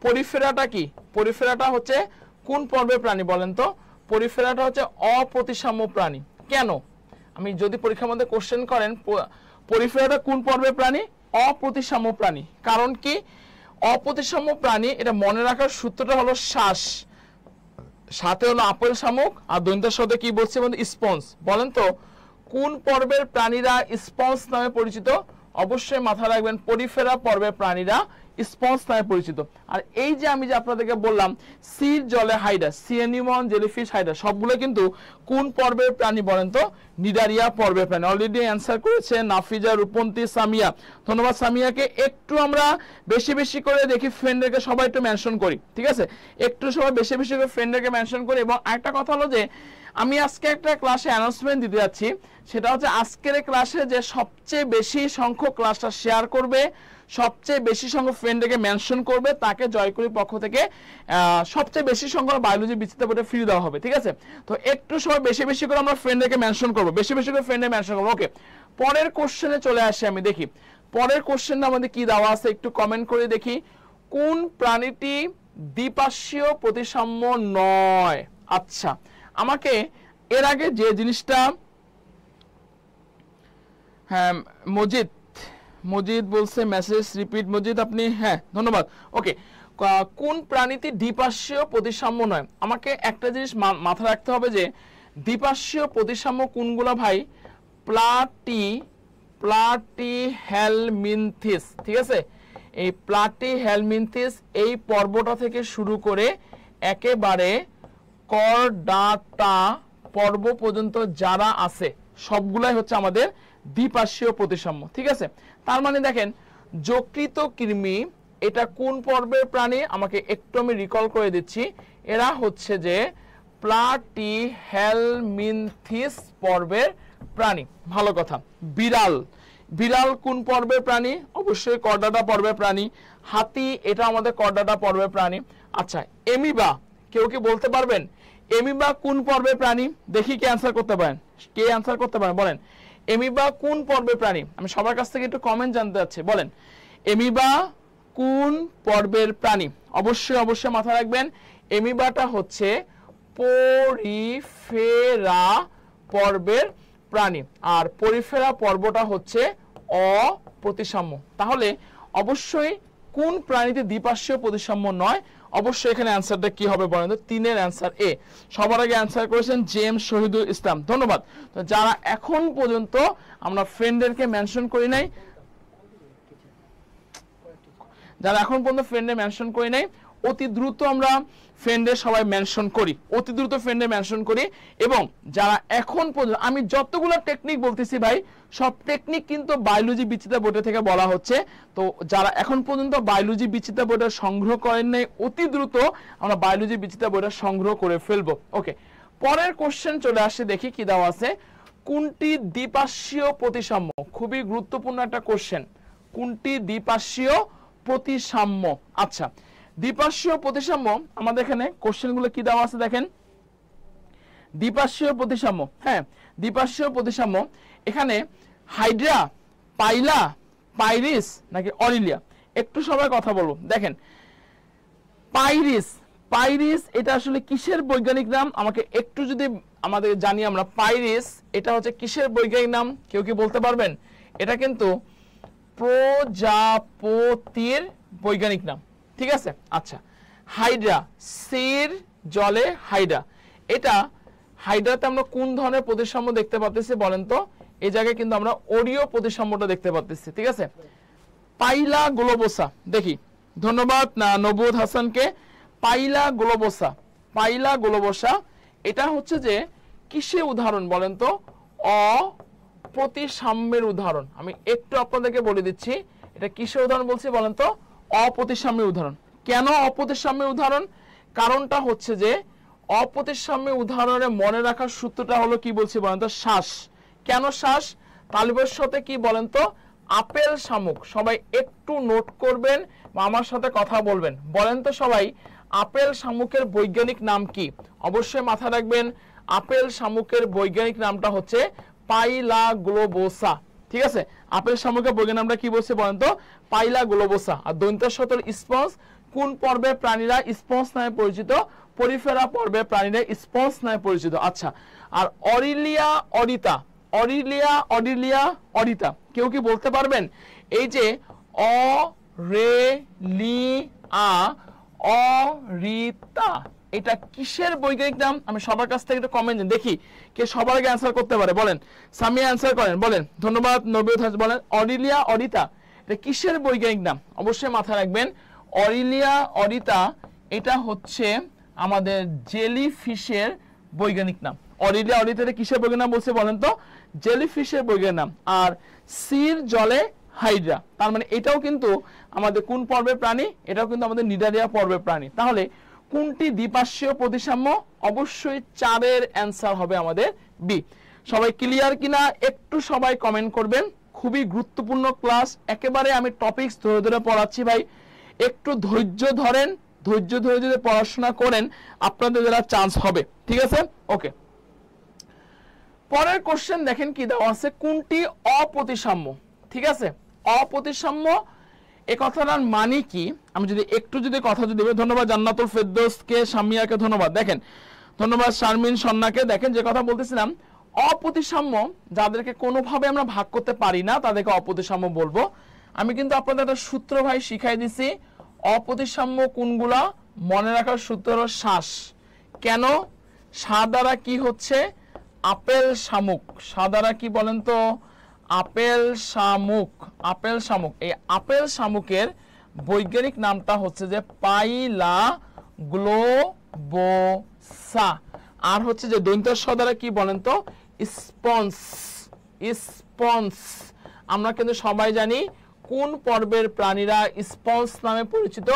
A: পরিফেরাটা কি পরিফেরাটা হচ্ছে কোন পর্বের প্রাণী বলেন তো পরিফেরাটা হচ্ছে অপ্রতিসাম্য প্রাণী কেন আমি যদি পরীক্ষার মধ্যে কোশ্চেন করেন পরিফেরাটা কোন পর্বের প্রাণী অপ্রতিসাম্য প্রাণী কারণ কি অপ্রতিসাম্য প্রাণী এটা মনে রাখার সূত্রটা হলো শ্বাস সাথে হলো আপেল শামুক আর দন্তের সাথে কি বলছে স্পঞ্জ বলেন তো কোন পর্বের প্রাণীরা স্পঞ্জ নামে পরিচিত অবশ্যই মাথায় রাখবেন পরিফেরা পর্বের প্রাণীরা স্পঞ্জ নামে পরিচিত আর এই যে আমি যে আপনাদেরকে বললাম সির জলে হাইড্রা সিএনিমন জেলিফিশ হাইড্রা সবগুলো কিন্তু কোন পর্বের প্রাণী বলেন তো নিডারিয়া পর্বের প্রাণী অলরেডি অ্যানসার করেছে নাফিজা রূপন্তী সামিয়া ধন্যবাদ সামিয়াকে একটু আমরা বেশি করে দেখি ফ্রেন্ডদেরকে সবাই একটু মেনশন করি ঠিক আছে একটু সবাই বেশি করে ফ্রেন্ডদেরকে মেনশন করি এবং আরেকটা কথা হলো যে আমি আজকে একটা ক্লাসে অ্যানাউন্সমেন্ট দিতে যাচ্ছি সেটা হচ্ছে আজকের ক্লাসে যে সবচেয়ে বেশি সংখ্যক ক্লাসটা শেয়ার করবে সবচেয়ে বেশি সংখ্যক ফ্রেন্ডকে মেনশন করবে তাকে জয়কুলির পক্ষ থেকে সবচেয়ে বেশি সংখ্যক বায়োলজি বিচিত্র বইটা ফ্রি দেওয়া হবে ঠিক আছে তো একটু সবাই বেশি করে আমরা ফ্রেন্ডকে মেনশন করব বেশি করে ফ্রেন্ডে মেনশন করব ওকে পরের কোশ্চেনে চলে আসি আমি দেখি পরের কোশ্চেনটা আমাদের কি দেওয়া আছে একটু কমেন্ট করে দেখি কোন প্রাণীটি দ্বিপার্শ্বীয় প্রতিসাম্য নয় আচ্ছা আমাকে এর আগে যে জিনিসটা হ্যাঁ মজিদ বলছে মেসেজ রিপিট মজিদ আপনি হ্যাঁ ধন্যবাদ ওকে কোন প্রাণীটি দ্বিপার্শ্বীয় প্রতিসাম্য নয় আমাকে একটা জিনিস মাথায় রাখতে হবে যে দ্বিপার্শ্বীয় প্রতিসাম্য কোনগুলো ভাই প্লাটিহেলমিনথিস ঠিক আছে এই প্লাটিহেলমিনথিস এই পর্বটা থেকে শুরু করে একেবারে করডাটা পর্ব পর্যন্ত যারা আছে সবগুলাই হচ্ছে আমাদের দ্বিপার্শ্বীয় প্রতিসাম্য ঠিক আছে তার মানে দেখেন যকৃত কৃমি এটা কোন পর্বের প্রাণী আমাকে একটু আমি রিকল করে দিচ্ছি এরা হচ্ছে যে প্লাটিহেলমিনথিস পর্বের প্রাণী ভালো কথা বিড়াল কোন পর্বের প্রাণী অবশ্যই করডাটা পর্বের প্রাণী হাতি এটা আমাদের করডাটা পর্বের প্রাণী আচ্ছা এমিবা কেউ কি বলতে পারবেন এমিবা কোন পর্বের প্রাণী দেখি কে অ্যানসার করতে পারেন বলেন এমিবা কোন পর্বের প্রাণী আমি সবার কাছ থেকে একটু কমেন্ট জানতে চাচ্ছি বলেন এমিবা কোন পর্বের প্রাণী অবশ্যই মাথায় রাখবেন এমিবাটা হচ্ছে পরিফেরা পর্বের প্রাণী আর পরিফেরা পর্বটা হচ্ছে অপ্রতিসাম্য তাহলে অবশ্যই কোন প্রাণীতে দ্বিপার্শ্বীয় প্রতিসাম্য নয় অবশ্যই এখানে অ্যানসারটা কি হবে বলেন তো 3 এর অ্যানসার এ সবার আগে অ্যানসার করেছেন জেমস শহীদুল ইসলাম ধন্যবাদ তো যারা এখন পর্যন্ত আমরা ফ্রেন্ডদেরকে মেনশন করি নাই অতি দ্রুত আমরা ফ্রেন্ডে সবাই মেনশন করি, অতি দ্রুত ফ্রেন্ডে মেনশন করি। এবং যারা এখন পর্যন্ত আমি যতগুলো টেকনিক বলতেছি ভাই, সব টেকনিক কিন্তু বায়োলজি বিচিত্রা বোর্ডে থেকে বলা হচ্ছে। তো যারা এখন পর্যন্ত বায়োলজি বিচিত্রা বোর্ডে সংগ্রহ করেন নাই, অতি দ্রুত আমরা বায়োলজি বিচিত্রা বোর্ডে সংগ্রহ করে ফেলবো। ওকে, পরের কোশ্চেন চলে আসে, দেখি কি দেওয়া আছে। কোনটি দ্বিপার্শ্বীয় প্রতিসাম্য? খুবই গুরুত্বপূর্ণ একটা কোশ্চেন। কোনটি দ্বিপার্শ্বীয় প্রতিসাম্য? আচ্ছা, দ্বিপার্শ্বীয় প্রতিসাম্য আমাদের এখানে কোশ্চেনগুলো কি দেওয়া আছে দেখেন। দ্বিপার্শ্বীয় প্রতিসাম্য, হ্যাঁ দ্বিপার্শ্বীয় প্রতিসাম্য এখানে হাইড্রা, পাইলা, পাইরিস নাকি অরিলিয়া? একটু সবাই কথা বলবো। দেখেন পাইরিস, পাইরিস এটা আসলে কিসের বৈজ্ঞানিক নাম? আমাকে একটু যদি আমাদের জানি আমরা, পাইরিস এটা হচ্ছে কিসের বৈজ্ঞানিক নাম? কেউ কি বলতে পারবেন? এটা কিন্তু প্রজাপতির বৈজ্ঞানিক নাম, ঠিক আছে। আচ্ছা, হাইড্রা, সির জলে হাইড্রা, এটা হাইড্রাতে আমরা কোন ধরনের প্রতিসাম্য দেখতে পাচ্ছি বলেন তো? এই জায়গায় কিন্তু আমরা অরীয় প্রতিসাম্যটা দেখতে পাচ্ছি, ঠিক আছে। পাইলা গ্লোবোসা, দেখি, ধন্যবাদ নবুদ হাসানকে। পাইলা গ্লোবোসা, পাইলা গ্লোবোসা এটা হচ্ছে যে কিসে উদাহরণ বলেন তো? অপ্রতিসাম্যের উদাহরণ। আমি একটু আপনাদেরকে বলে দিচ্ছি এটা কিসের উদাহরণ বলছি বলেন তো? অপ্রতিসাম্যের উদাহরণ। কেন অপ্রতিসাম্যের উদাহরণ? কারণটা হচ্ছে যে অপ্রতিসাম্যের উদাহরণে মনে রাখার সূত্রটা হলো কি বলছি বলেন তো? শ্বাস। কেন শ্বাস? তালিবের সাথে কি বলেন তো? আপেল শামুক। সবাই একটু নোট করবেন বা আমার সাথে কথা বলবেন। বলেন তো সবাই, আপেল শামুকের বৈজ্ঞানিক নাম কি? অবশ্যই মাথায় রাখবেন, আপেল শামুকের বৈজ্ঞানিক নামটা হচ্ছে পাইলা গ্লোবোসা, ঠিক আছে। আপেল শামুকের বৈজ্ঞানিক নামটা কি বলছে বলেন তো? পাইলা গ্লোবোসা। আর দন্ত্যসতল স্পঞ্জ, কোন পর্বের প্রাণীরা স্পঞ্জ নামে পরিচিত? পরিফেরা পর্বের প্রাণীরা স্পঞ্জ নামে পরিচিত। আচ্ছা, আর অরিলিয়া অরিতা, অরিলিয়া অরিলিয়া অরিতা, কেউ কি বলতে পারবেন? এই যে অরেলিয়া অরিতা, এটা কিসের বৈজ্ঞানিক নাম? আমি সবার কাছ থেকে একটা কমেন্ট দেখি কে সবার আগে অ্যান্সার করতে পারে। বলেন, সামিয়া অ্যান্সার করেন, বলেন। ধন্যবাদ নবীদ হাসান, বলেন অরিলিয়া অরিতা এটা কিসের বৈজ্ঞানিক নাম? অবশ্যই মাথায় রাখবেন, অরিলিয়া অরিতা এটা হচ্ছে আমাদের জেলিফিশের বৈজ্ঞানিক নাম। অরিলিয়া অরিতা কিসের বৈজ্ঞানিক নাম বলছে বলেন তো? জেলিফিশের বৈজ্ঞানিক নাম। আর সির জলে হাইড্রা, তার মানে এটাও কিন্তু আমাদের কোন পর্বের প্রাণী? এটাও কিন্তু আমাদের নিডারিয়া পর্বের প্রাণী। তাহলে কোনটি দ্বিপার্শ্বীয় প্রতিসাম্য? অবশ্যই 4-এর অ্যান্সার হবে আমাদের বি। সবাই ক্লিয়ার কিনা একটু সবাই কমেন্ট করবেন। খুবই গুরুত্বপূর্ণ ক্লাস, একেবারে আমি টপিকস ধরে ধরে পড়াচ্ছি ভাই, একটু ধৈর্য ধরেন, ধৈর্য ধরে যদি পড়াশোনা করেন আপনাদের দ্বারা চান্স হবে, ঠিক আছে। ওকে, পরের কোশ্চেন দেখেন কি দেওয়া আছে। কোনটি অপ্রতিসাম্য? ঠিক আছে, অপ্রতিসাম্য এই কথাটার মানে কি? আমি যদি একটু যদি কথা যদি, ধন্যবাদ জান্নাতুল ফেরদৌসকে, সামিয়াকে ধন্যবাদ। দেখেন, ধন্যবাদ শারমিন সন্নাকে। দেখেন যে কথা বলতেছিলাম, অপ্রতিসাম্য যাদেরকে কোনোভাবে আমরা ভাগ করতে পারি না তাদেরকে অপ্রতিসাম্য বলবো। আমি কিন্তু আপনাদের একটা সূত্র ভাই শিখাই দিছি। অপ্রতিসাম্য কোনগুলা? মনে রাখার সূত্র হলো শ্বাস। কেন? সাদারা কি হচ্ছে? আপেল শামুক। সাদারা কি বলেন তো? আপেল শামুক। আপেল শামুক, এই আপেল শামুকের বৈজ্ঞানিক নামটা হচ্ছে যে পাইলা গ্লোবোসা। আর হচ্ছে যে দন্ত্যস দ্বারা কি বলেন তো? স্পঞ্জ। স্পঞ্জ আমরা কিন্তু সবাই জানি কোন পর্বের প্রাণীরা স্পঞ্জ নামে পরিচিত?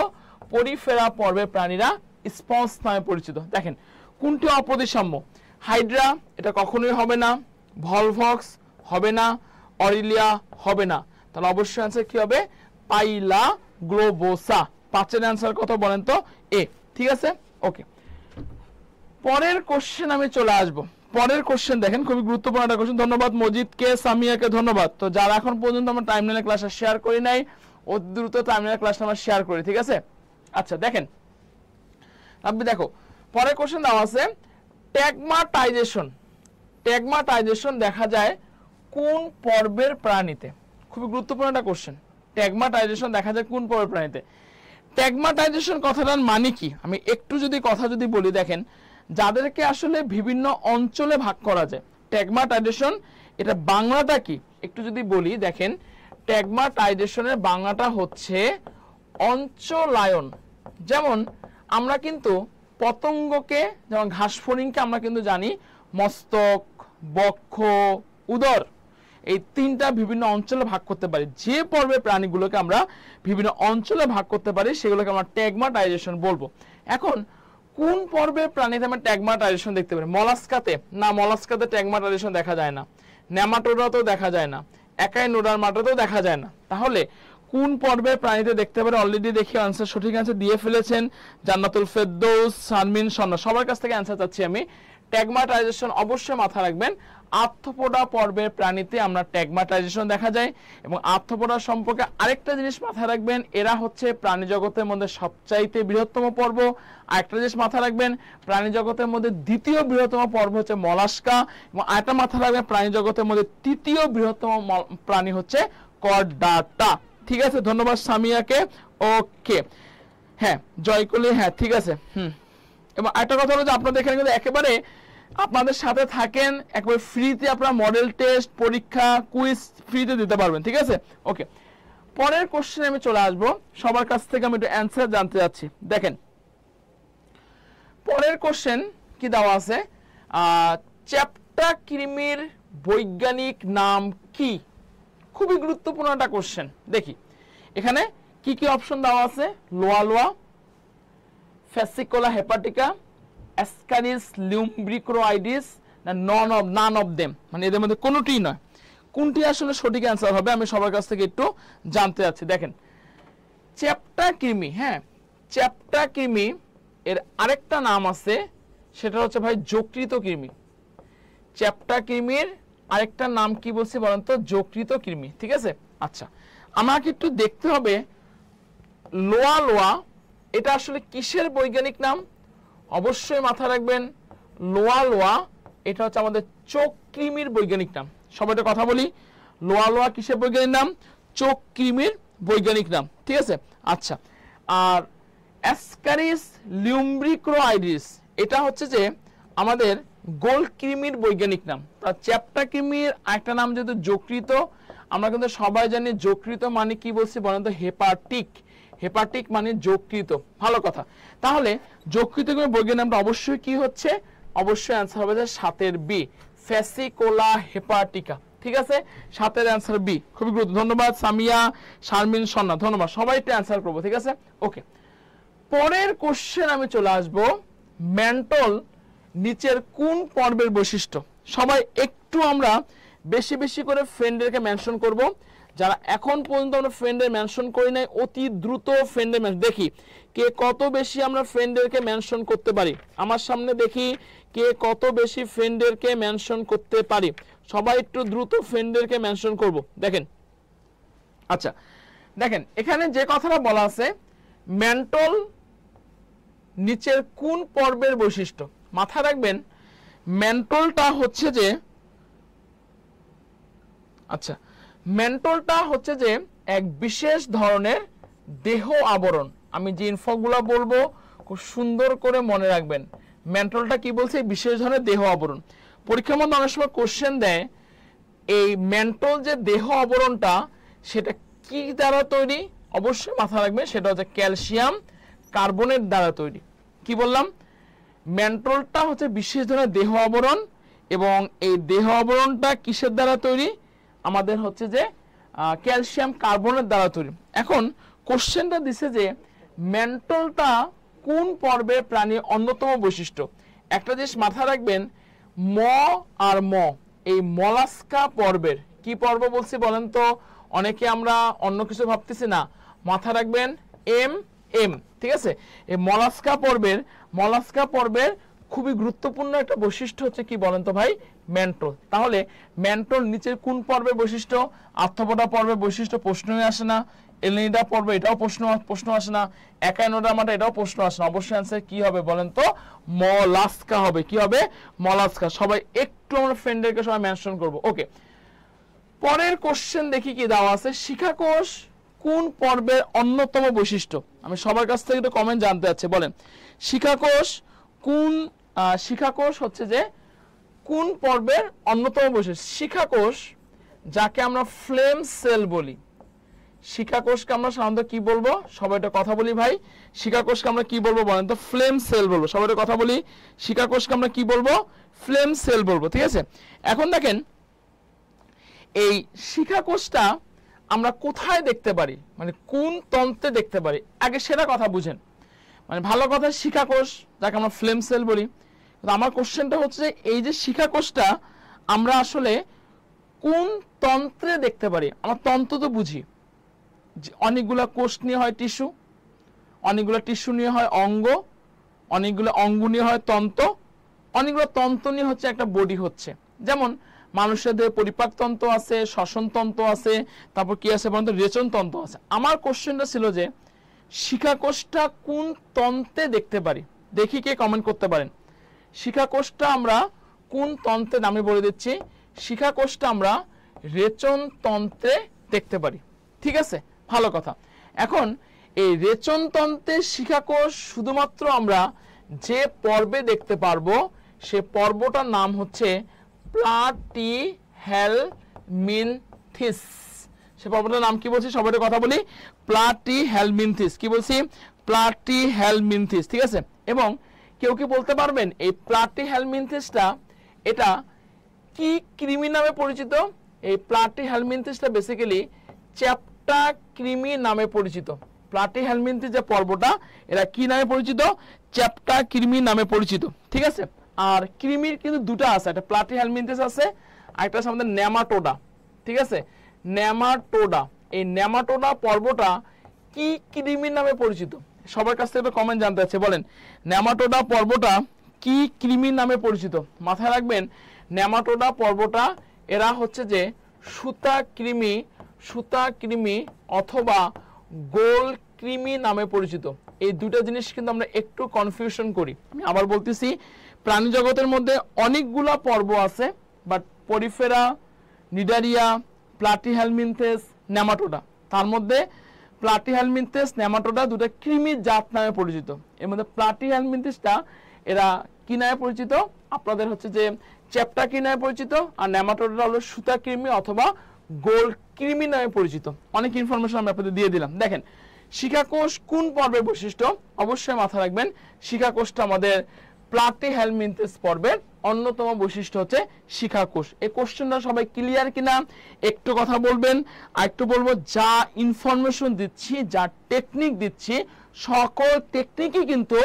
A: পরিফেরা পর্বের প্রাণীরা স্পঞ্জ নামে পরিচিত। দেখেন কোনটি অপ্রতিসাম্য? হাইড্রা এটা কখনোই হবে না, ভলভক্স হবে না, অরিলিয়া হবে না। তাহলে অবশ্যই অ্যান্সার কি হবে? পাইলা গ্লোবোসা। 5-এর অ্যান্সার কত বলেন তো? এ, ঠিক আছে। ওকে, পরের কোশ্চেন আমি চলে আসবো। পরের কোশ্চেন দেখেন, খুবই গুরুত্বপূর্ণ একটা কোশ্চেন। ধন্যবাদ মজিদকে, সামিয়াকে ধন্যবাদ। তো যারা এখন পর্যন্ত আমরা টাইমলাইনের ক্লাসটা শেয়ার করি নাই, অতি দ্রুত টাইমলাইনের ক্লাসটা আমরা শেয়ার করি, ঠিক আছে। আচ্ছা দেখেন, আপনি দেখো পরের কোশ্চেন দেওয়া আছে ট্যাগমাটাইজেশন। ট্যাগমাটাইজেশন দেখা যায় কোন পর্বের প্রাণীতে? খুবই গুরুত্বপূর্ণ একটা কোশ্চেন। ট্যাগমাটাইজেশন দেখা যায় কোন পর্বের প্রাণীতে? ট্যাগমাটাইজেশন কথাটার মানে কি? আমি একটু যদি কথা যদি বলি, দেখেন যাদেরকে আসলে বিভিন্ন অঞ্চলে ভাগ করা যায়। ট্যাগমাটাইজেশন এটা বাংলাটা কি একটু যদি বলি, দেখেন ট্যাগমাটাইজেশনের বাংলাটা হচ্ছে অঞ্চলায়ন। যেমন আমরা কিন্তু পতঙ্গকে, যেমন ঘাসফড়িংকে আমরা কিন্তু জানি মস্তক, বক্ষ, উদর, এই তিনটা বিভিন্ন অঞ্চলে ভাগ করতে পারি। যে পর্বের প্রাণীগুলোকে আমরা বিভিন্ন অঞ্চলে ভাগ করতে পারি সেগুলোকে আমরা ট্যাগমাটাইজেশন বলবো। এখন কোন পর্বের প্রাণীতে আমরা ট্যাগমাটাইজেশন দেখতে পারি? মলাস্কাতে না, মলাস্কাতে ট্যাগমাটাইজেশন দেখা যায় না, নেমাটোডাতেও দেখা যায় না, একাইনোডার্মাটাতেও দেখা যায় না। তাহলে কোন পর্বের প্রাণীতে দেখতে পারে? অলরেডি দেখি আনসার, সঠিক আনসার দিয়ে ফেলেছেন জান্নাতুল ফেরদৌস, শারমিন, সন্না, সবার কাছ থেকে আনসার চাচ্ছি আমি। ট্যাগমাটাইজেশন অবশ্যই মাথা রাখবেন। আর্থ্রোপোডা পর্বের প্রাণীতে আমরা ট্যাগমাটাইজেশন দেখা যায়। এবং আর্থ্রোপোডা সম্পর্কে আরেকটা জিনিস মাথায় রাখবেন, এরা হচ্ছে প্রাণী জগতের মধ্যে সবচাইতে বৃহত্তম পর্ব। আরেকটা জিনিস মাথায় রাখবেন, প্রাণী জগতের মধ্যে দ্বিতীয় বৃহত্তম পর্ব হচ্ছে মলাস্কা। এবং আরেকটা মাথায় রাখবেন, প্রাণী জগতের মধ্যে তৃতীয় বৃহত্তম প্রাণী হচ্ছে করডাটা। ঠিক আছে, ধন্যবাদ সামিয়াকে। ওকে, হ্যাঁ জয়কলি, হ্যাঁ ঠিক আছে। এবং একটা কথা হলো যে আপনাদের এখানে কিন্তু একেবারে আপনাদের সাথে থাকেন, একবার ফ্রিতে আপনারা মডেল টেস্ট, পরীক্ষা, কুইজ ফ্রিতে দিতে পারবেন। ঠিক আছে, ওকে। পরের কোশ্চেনে আমি চলে আসব, সবার কাছ থেকে আমি একটু অ্যান্সার জানতে যাচ্ছি। দেখেন পরের কোশ্চেন কি দেওয়া আছে, চ্যাপ্টা কৃমির বৈজ্ঞানিক নাম কি? খুবই গুরুত্বপূর্ণ একটা কোশ্চেন। দেখি এখানে কি কি অপশন দেওয়া আছে, লোয়া, ফ্যাসিকোলা হেপাটিকা, অ্যাসকারিস লিউমব্রিক্রোআইডিস, না নান অফ দেম, মানে এদের মধ্যে কোনোটিই নয়। কোনটি আসলে সঠিক অ্যান্সার হবে আমি সবার কাছ থেকে একটু জানতে চাচ্ছি। দেখেন চ্যাপ্টা কৃমি, হ্যাঁ চ্যাপ্টা কৃমি এর আরেকটা নাম আছে, সেটা হচ্ছে ভাই যকৃত কৃমি। চ্যাপ্টা কৃমির আরেকটা নাম কি বলছি বলেন তো? যকৃত কৃমি। ঠিক আছে, আচ্ছা আমাকে একটু দেখতে হবে লোয়া এটা আসলে কিসের বৈজ্ঞানিক নাম? অবশ্যই মাথায় রাখবেন লোয়া এটা হচ্ছে আমাদের চোখ কৃমির বৈজ্ঞানিক নাম। সবাই একটা কথা বলি, লোয়া কিসের বৈজ্ঞানিক নাম? চোখ কৃমির বৈজ্ঞানিক নাম। ঠিক আছে, আচ্ছা। আর অ্যাসকারিস লিউমব্রিক্রোআইডিস এটা হচ্ছে যে আমাদের গোল কৃমির বৈজ্ঞানিক নাম। তার চ্যাপ্টা কৃমির একটা নাম যেহেতু যকৃত, আমরা কিন্তু সবাই জানি যকৃত মানে কি বলছি বলেন তো? হেপাটিক। হেপাটিক মানে যকৃত। ভালো কথা। তাহলে যকৃত কৃমির বৈজ্ঞানিক নামটা অবশ্যই কি হচ্ছে? অবশ্যই অ্যান্সার হবে 7 বি, ফ্যাসিকোলা হেপাটিকা। ঠিক আছে, 7 অ্যান্সার বি। খুবই গুরুত্বপূর্ণ। ধন্যবাদ সামিয়া, শারমিন, সন্না, ধন্যবাদ। সবাই একটা অ্যান্সার করবো। ঠিক আছে, ওকে। পরের কোশ্চেন আমি চলে আসবো, মেন্টল নিচের কোন পর্বের বৈশিষ্ট্য? সবাই একটু আমরা বেশি বেশি করে ফ্রেন্ডদেরকে মেনশন করব। যারা এখন পর্যন্ত আমরা ফ্রেন্ডের মেনশন করি নাই, অতি দ্রুত ফ্রেন্ডের দেখি কে কত বেশি আমরা ফ্রেন্ডদেরকে মেনশন করতে পারি। আমার সামনে দেখি কে কত বেশি ফ্রেন্ডদেরকে মেনশন করতে পারি। সবাই একটু দ্রুত ফ্রেন্ডদেরকে মেনশন করব। দেখেন, আচ্ছা দেখেন এখানে যে কথাটা বলা আছে, মেন্টল নিচের কোন পর্বের বৈশিষ্ট্য? মাথা রাখবেন মেন্টলটা হচ্ছে যে, আচ্ছা মেন্টলটা হচ্ছে যে এক বিশেষ ধরনের দেহ আবরণ। আমি যে ইনফোগুলো বলবো খুব সুন্দর করে মনে রাখবেন। মেন্টলটা কি বলছে? বিশেষ ধরনের দেহ আবরণ। পরীক্ষার মধ্যে অনেক সময় কোশ্চেন দেয়, এই মেন্টল যে দেহ আবরণটা সেটা কি দ্বারা তৈরি? অবশ্যই মাথা রাখবেন সেটা হচ্ছে ক্যালসিয়াম কার্বনেট দ্বারা তৈরি। কি বললাম? মেন্টলটা হচ্ছে বিশেষ ধরনের দেহ আবরণ, এবং এই দেহ আবরণটা কিসের দ্বারা তৈরি? আমাদের হচ্ছে যে ক্যালসিয়াম কার্বনেট দ্বারা তৈরি। এখন কোশ্চেনটা দিছে যে মেন্টলটা কোন পর্বের প্রাণীর অন্যতম বৈশিষ্ট্য? একটা জিনিস মাথায় রাখবেন, আর এই মলাস্কা পর্বের, কি পর্ব বলছি বলেন তো? অনেকে আমরা অন্য কিছু ভাবতেছি না, মাথা রাখবেন এম। ঠিক আছে, এই মলাস্কা পর্বের খুবই গুরুত্বপূর্ণ একটা বৈশিষ্ট্য হচ্ছে কি বলেন তো ভাই? মেন্টল। তাহলে মেন্টল নিচের কোন পর্বের বৈশিষ্ট্য? আর্থ্রোপোডা পর্বের বৈশিষ্ট্য প্রশ্নই আসে না, এলিনিডা পর্বে এটাও প্রশ্ন আসে না, একাইনোডার্মাটা এটাও প্রশ্ন আসে না। অবশ্যই অ্যান্সার কি হবে বলেন তো? মলাস্কা হবে। কি হবে? মলাস্কা। সবাই একটু আমরা ফ্রেন্ডদেরকে সবাই মেনশন করব। ওকে, পরের কোশ্চেন দেখি কি দেওয়া আছে, শিখাকোষ কোন পর্বের অন্যতম বৈশিষ্ট্য? আমি সবার কাছ থেকে একটু কমেন্ট জানতে চাচ্ছি, বলেন শিখাকোষ হচ্ছে যে কোন পর্বের অন্যতম বৈশিষ্ট্য? শিখাকোষ যাকে আমরা ফ্লেম সেল বলি, শিখাকোষকে আমরা সাধারণত কি বলবো, সবাই একটা কথা বলি ভাই, শিখাকোষকে আমরা কি বলবো বলেন তো? ফ্লেম সেল বলবো। সবাই একটা কথা বলি, শিখাকোষকে আমরা কি বলবো? ফ্লেম সেল বলবো। ঠিক আছে, এখন দেখেন এই শিখাকোষটা আমরা কোথায় দেখতে পারি, মানে কোন তন্ত্রে দেখতে পারি, আগে সেটা কথা বুঝেন। মানে ভালো কথা শিখাকোষ, যাকে আমরা ফ্লেম সেল বলি। কিন্তু আমার কোশ্চেনটা হচ্ছে যে এই যে শিখাকোষটা আমরা আসলে কোন তন্ত্রে দেখতে পারি? আমরা তন্ত্র তো বুঝি, অনেকগুলা কোষ নিয়ে হয় টিস্যু, অনেকগুলো টিস্যু নিয়ে হয় অঙ্গ, অনেকগুলো অঙ্গ নিয়ে হয় তন্ত্র, অনেকগুলো তন্ত্র নিয়ে হচ্ছে একটা বডি হচ্ছে। যেমন মানুষের দেহে পরিপাকতন্ত্র আছে, শ্বসনতন্ত্র আছে, তারপর কি আছে বলতো? রেচনতন্ত্র আছে। আমার কোশ্চেনটা ছিল যে শিখাকোষটা কোন তন্ত্রে দেখতে পারি? দেখি কে কমেন্ট করতে পারেন। শিখাকোষটা আমরা কোন তন্ত্রে, আমি বলে দিচ্ছি, শিখাকোষটা আমরা রেচনতন্ত্রে দেখতে পারি। ঠিক আছে, ভালো কথা। এখন এই রেচনতন্ত্রের শিখাকোষ শুধুমাত্র আমরা যে পর্বে দেখতে পারবো সে পর্বটার নাম হচ্ছে প্লাটিহেলমিনথিস। সে পর্বটার নাম কি বলছি? সবাই কথা বলি, প্লাটিহেলমিনথিস। কি বলছি? প্লাটিহেলমিনথিস। ঠিক আছে, এবং কেউ কি বলতে পারবেন এই প্লাটিহেলমিনথিসটা এটা কি কৃমি নামে পরিচিত? এই প্লাটিহেলমিনথিসটা বেসিক্যালি চ্যাপ্টা কৃমি নামে পরিচিত। প্লাটিহেলমিনথিস যে পর্বটা এরা কি নামে পরিচিত? চ্যাপ্টা কৃমি নামে পরিচিত। ঠিক আছে, আর কৃমির কিন্তু দুটো আছে, একটা প্লাটিহেলমিনথিস আছে আর একটা আছে আমাদের নেমাটোডা। ঠিক আছে, নেমাটোডা, এই নেমাটোডা পর্বটা কি কৃমি নামে পরিচিত? সবার কাছ থেকে কমেন্ট জানতে চাচ্ছে, বলেন নেমাটোডা পর্বটা কি কৃমি নামে পরিচিত? মাথায় রাখবেন নেমাটোডা পর্বটা এরা হচ্ছে যে সুতা কৃমি অথবা গোল কৃমি নামে পরিচিত। এই দুটো জিনিস কিন্তু আমরা একটু কনফিউশন করি। আমি আবার বলতেছি, প্রাণী জগতের মধ্যে অনেকগুলা পর্ব আছে, but Porifera, Cnidaria, Platyhelminthes, nematoda, তার মধ্যে প্লাটিহেলমিনথেস, নেমাটোডা দুটো কৃমির জাত নামে পরিচিত। এর মধ্যে প্লাটিহেলমিনথেসটা এরা কি নামে পরিচিত? আপনাদের হচ্ছে যে চ্যাপ্টা কি নামে পরিচিত, আর নেমাটোডা হলো সুতা কৃমি অথবা গোল কৃমি নামে পরিচিত। অনেক ইনফরমেশন আমি আপনাদের দিয়ে দিলাম। দেখেন শিখাকোষ কোন পর্বের বৈশিষ্ট্য? অবশ্যই মাথা রাখবেন শিখাকোষটা আমাদের প্লাটিহেলমিনথেস পর্বের অন্যতম বৈশিষ্ট্য হচ্ছে শিখাকোষ। এই কোশ্চেনটা সবাই ক্লিয়ার কিনা একটু কথা বলবেন। আর একটু বলবো, যা ইনফরমেশন দিচ্ছি, যা টেকনিক দিচ্ছি, সকল টেকনিকই কিন্তু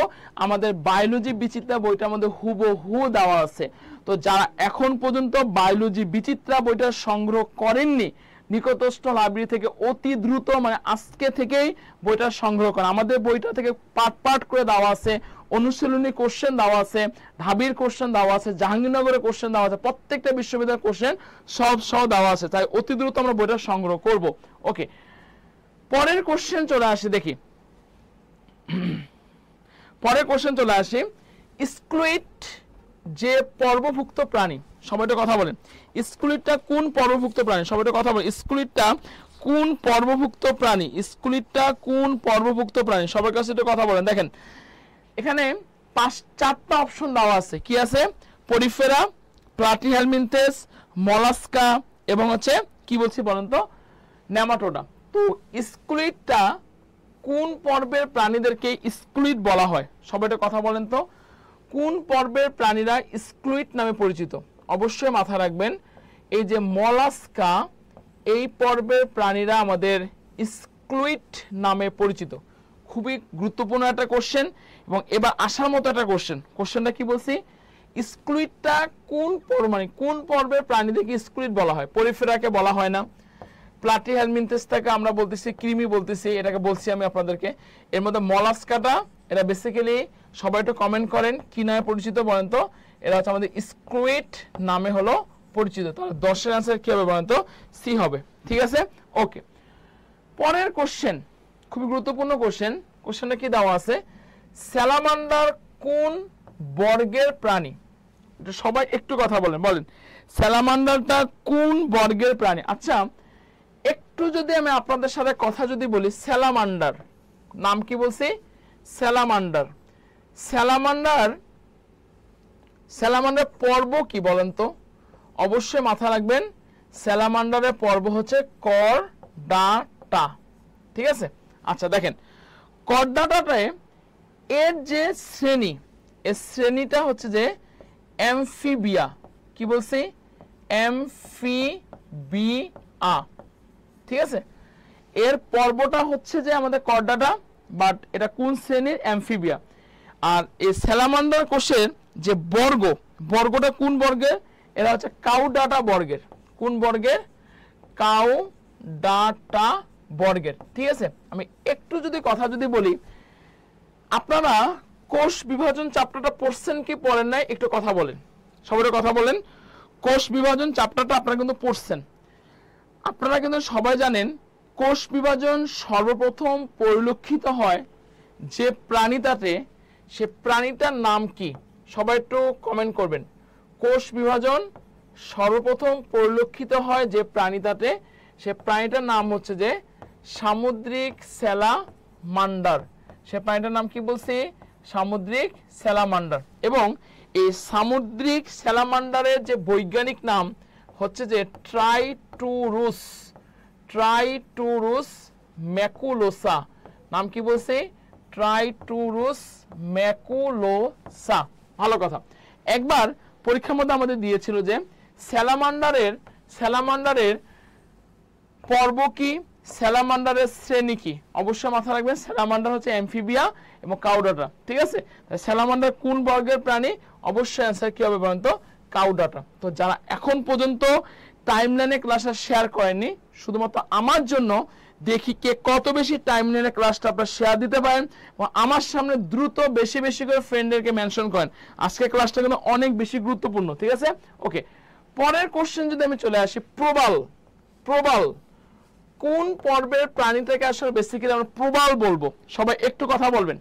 A: আমাদের বায়োলজি বিচিত্রা বইটার মধ্যে হুবহু দেওয়া আছে। তো যারা এখন পর্যন্ত বায়োলজি বিচিত্রা বইটা সংগ্রহ করেননি, নিকটস্থ লাইব্রেরি থেকে অতি দ্রুত, মানে আজকে থেকেই বইটা সংগ্রহ করেন। আমাদের বইটা থেকে পার্ট করে দেওয়া আছে, অনুশীলনী কোশ্চেন দেওয়া আছে, ঢাবির কোশ্চেন দেওয়া আছে, জাহাঙ্গীরনগরের কোশ্চেন দেওয়া আছে, প্রত্যেকটা বিশ্ববিদ্যালয়ের কোশ্চেন সব দেওয়া আছে। তাই অতি দ্রুত আমরা বইটা সংগ্রহ করব। ওকে, পরের কোশ্চেন চলে আসি, দেখি পরের কোশ্চেন চলে আসি। স্কুইড যে পর্বভুক্ত প্রাণী, সবাইটা কথা বলেন, স্কুইডটা কোন পর্বভুক্ত প্রাণী? সবাইটা কথা বলেন, স্কুইডটা কোন পর্বভুক্ত প্রাণী? স্কুইডটা কোন পর্বভুক্ত প্রাণী? সবার কাছে একটু কথা বলেন। দেখেন এখানে 4টা অপশন দেওয়া আছে। কি আছে? পরিফেরা, প্লাটিহেলমিনথেস, মলাস্কা এবং হচ্ছে কি বলছি বলেন তো? নেমাটোডা। তো স্কুইডটা কোন পর্বের প্রাণীদেরকে স্কুইড বলা হয়? সবাইটা কথা বলেন তো, কোন পর্বের প্রাণীরা স্কুইড নামে পরিচিত? অবশ্যই মাথা রাখবেন এই যে মলাস্কা, এই পর্বের প্রাণীরা আমাদের স্কুইড নামে পরিচিত। খুবই গুরুত্বপূর্ণ একটা কোশ্চেন এবং এবার আসার মতো একটা কোশ্চেনটা কি বলছি? স্কুইডটা কোন পর্ব, মানে কোন পর্বের প্রাণীদেরকে স্কুইড বলা হয়? পরিফেরাকে বলা হয় না, প্লাটিহেলমিনথেসটাকে আমরা বলতেছি কৃমি বলতেছি, এটাকে বলছি আমি আপনাদেরকে। এর মধ্যে মলাস্কাটা এরা বেসিক্যালি সবাই একটু কমেন্ট করেন কি নামে পরিচিত বলেন তো? এরা হচ্ছে আমাদের স্কুইড নামে হলো পরিচিত। তাহলে 10-এর আনসার কি হবে বলেন তো? সি হবে। ঠিক আছে, ওকে। পরের কোশ্চেন খুবই গুরুত্বপূর্ণ কোশ্চেন। কোশ্চেনটা কি দেওয়া আছে? স্যালামান্ডার কোন বর্গের প্রাণী? এটা সবাই একটু কথা বলেন স্যালামান্ডারটা কোন বর্গের প্রাণী? আচ্ছা, একটু যদি আমি আপনাদের সাথে কথা যদি বলি, স্যালামান্ডার নাম কি বলছি? স্যালামান্ডার। স্যালামান্ডার পর্ব কি বলেন তো? অবশ্যই মাথা রাখবেন স্যালামান্ডারের পর্ব হচ্ছে করডাটা। ঠিক আছে। আচ্ছা দেখেন করডাটাতে এর যে শ্রেণী, এই শ্রেণীটা হচ্ছে যে অ্যামফিবিয়া। কি বলছি? অ্যামফিবিয়া, ঠিক আছে। এর পর্বটা হচ্ছে যে আমাদের করডাটা, বাট এটা কোন শ্রেণীর? অ্যামফিবিয়া। আর এই স্যালামান্ডার কোষের যে বর্গটা কোন বর্গের? এরা হচ্ছে কাউডাটা বর্গের। কোন বর্গের? কাউডাটা বর্গের, ঠিক আছে। আমি একটু যদি কথা বলি, আপনারা কোষ বিভাজন চ্যাপ্টারটা পড়ছেন কি পড়েন নাই একটু কথা বলেন, সবাই কথা বলেন। কোষ বিভাজন চ্যাপ্টারটা আপনারা কিন্তু পড়ছেন। আপনারা কিন্তু সবাই জানেন কোষ বিভাজন সর্বপ্রথম পরিলক্ষিত হয় যে প্রাণীটাতে, সে প্রাণীটার নাম কি? সবাই একটু কমেন্ট করবেন। কোষ বিভাজন সর্বপ্রথম পরিলক্ষিত হয় যে প্রাণীটাতে, সে প্রাণীটার নাম হচ্ছে যে সামুদ্রিক স্যালামান্ডার। সে প্রাণীটার নাম কি বলছি? সামুদ্রিক স্যালামান্ডার। এবং এই সামুদ্রিক স্যালামান্ডারের যে বৈজ্ঞানিক নাম হচ্ছে যে ট্রাইটুরুস ম্যাকুলোসা। নাম কি বলছি? ট্রাইটুরুস ম্যাকুলোসা। ভালো কথা। একবার পরীক্ষার মধ্যে আমাদের দিয়েছিল যে স্যালামান্ডারের পর্ব কি, স্যালামান্ডারের শ্রেণী কি? অবশ্যই মাথায় রাখবেন স্যালামান্ডার হচ্ছে অ্যামফিবিয়া এবং কাউডাটা, ঠিক আছে। স্যালামান্ডার কোন বর্গের প্রাণী? অবশ্যই অ্যান্সার কি হবে বলেন তো? কাউডাটা। তো যারা এখন পর্যন্ত টাইমলাইনে ক্লাসটা শেয়ার করেননি, শুধুমাত্র আমার জন্য দেখি কে কত বেশি টাইমলাইনে ক্লাসটা আপনারা শেয়ার দিতে পারেন এবং আমার সামনে দ্রুত বেশি বেশি করে ফ্রেন্ডদেরকে মেনশন করেন। আজকে ক্লাসটা কিন্তু অনেক বেশি গুরুত্বপূর্ণ, ঠিক আছে। ওকে, পরের কোশ্চেন যদি আমি চলে আসি, প্রবাল কোন পর্বের প্রাণীটাকে আসলে বেসিক্যালি আমরা প্রবাল বলবো? সবাই একটু কথা বলবেন।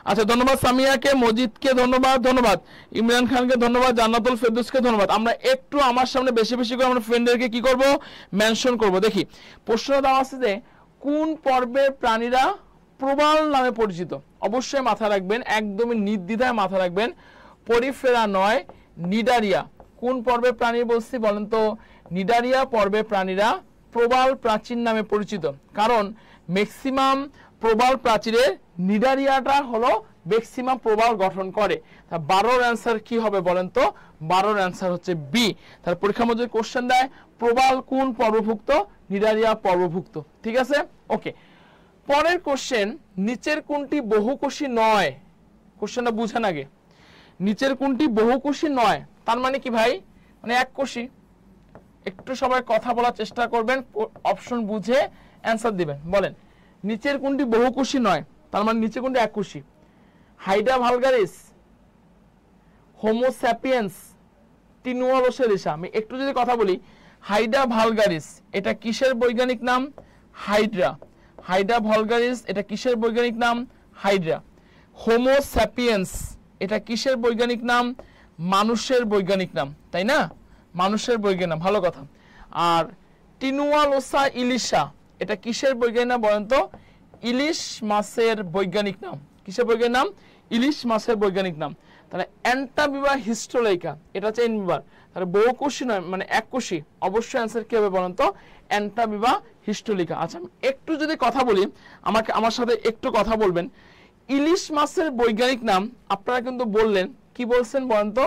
A: আচ্ছা, ধন্যবাদ সামিয়াকে, মজিদকে ধন্যবাদ, ইমরান খানকে ধন্যবাদ, জান্নাতুল ফেরদৌসকে ধন্যবাদ। আমরা একটু আমার সামনে বেশি বেশি করে আমরা ফ্রেন্ডদেরকে কি করব? মেনশন করব। দেখি প্রশ্ন দেওয়া আছে যে কোন পর্বের প্রাণীরা প্রবাল নামে পরিচিত? অবশ্যই মাথা রাখবেন, একদমই নির্দ্বিধায় মাথা রাখবেন, পরিফেরা নয়, নিডারিয়া। কোন পর্বের প্রাণী বলছি বলেন তো? নিডারিয়া পর্বের প্রাণীরা প্রবাল প্রাচীর নামে পরিচিত, কারণ ম্যাক্সিমাম প্রবাল প্রাচীরের নিডারিয়াটা হলো ম্যাক্সিমাম প্রবাল গঠন করে। তা 12 অ্যান্সার কি হবে বলেন তো? 12 অ্যান্সার হচ্ছে বি। তার পরীক্ষার মধ্যে কোশ্চেন দেয় প্রবাল কোন পর্বভুক্ত? নিডারিয়া পর্বভুক্ত, ঠিক আছে। ওকে, পরের কোশ্চেন, নিচের কোনটি বহুকোষী নয়? কোশ্চেনটা বুঝেন আগে। নিচের কোনটি বহুকোষী নয় তার মানে কি ভাই? মানে এককোষী। একটু সবাই কথা বলার চেষ্টা করবেন, অপশন বুঝে অ্যান্সার দিবেন। বলেন নিচের কোনটি বহুকোষী নয়? তার মানে নিচে কোনটি এককোষী? হাইড্রা ভালগারিস, হোমো স্যাপিয়েন্স, টিনুয়ালোসেরিসা। আমি একটু যদি কথা বলি, হাইড্রা ভালগারিস এটা কিসের বৈজ্ঞানিক নাম? হাইড্রা। হাইড্রা ভালগারিস এটা কিসের বৈজ্ঞানিক নাম? হাইড্রা। হোমো স্যাপিয়েন্স এটা কিসের বৈজ্ঞানিক নাম? মানুষের বৈজ্ঞানিক নাম, তাই না? মানুষের বৈজ্ঞানিক নাম, ভালো কথা। আর টিনুয়ালোসা ইলিশা এটা কিসের বৈজ্ঞানিক নাম বলেন তো? ইলিশ মাছের বৈজ্ঞানিক নাম। কিসের বৈজ্ঞানিক নাম? ইলিশ মাছের বৈজ্ঞানিক নাম। তাহলে অ্যান্টাবিবা হিস্টোলাইকা এটা হচ্ছে এনবিবার। তাহলে বহুকোষী নয়, মানে এককোষী। অবশ্যই অ্যান্সার কি হবে বলেন তো? অ্যান্টাবিবা হিস্টোলিকা। আচ্ছা, আমি একটু যদি কথা বলি, আমার সাথে একটু কথা বলবেন। ইলিশ মাছের বৈজ্ঞানিক নাম আপনারা কিন্তু বললেন, কি বলছেন বলেন তো?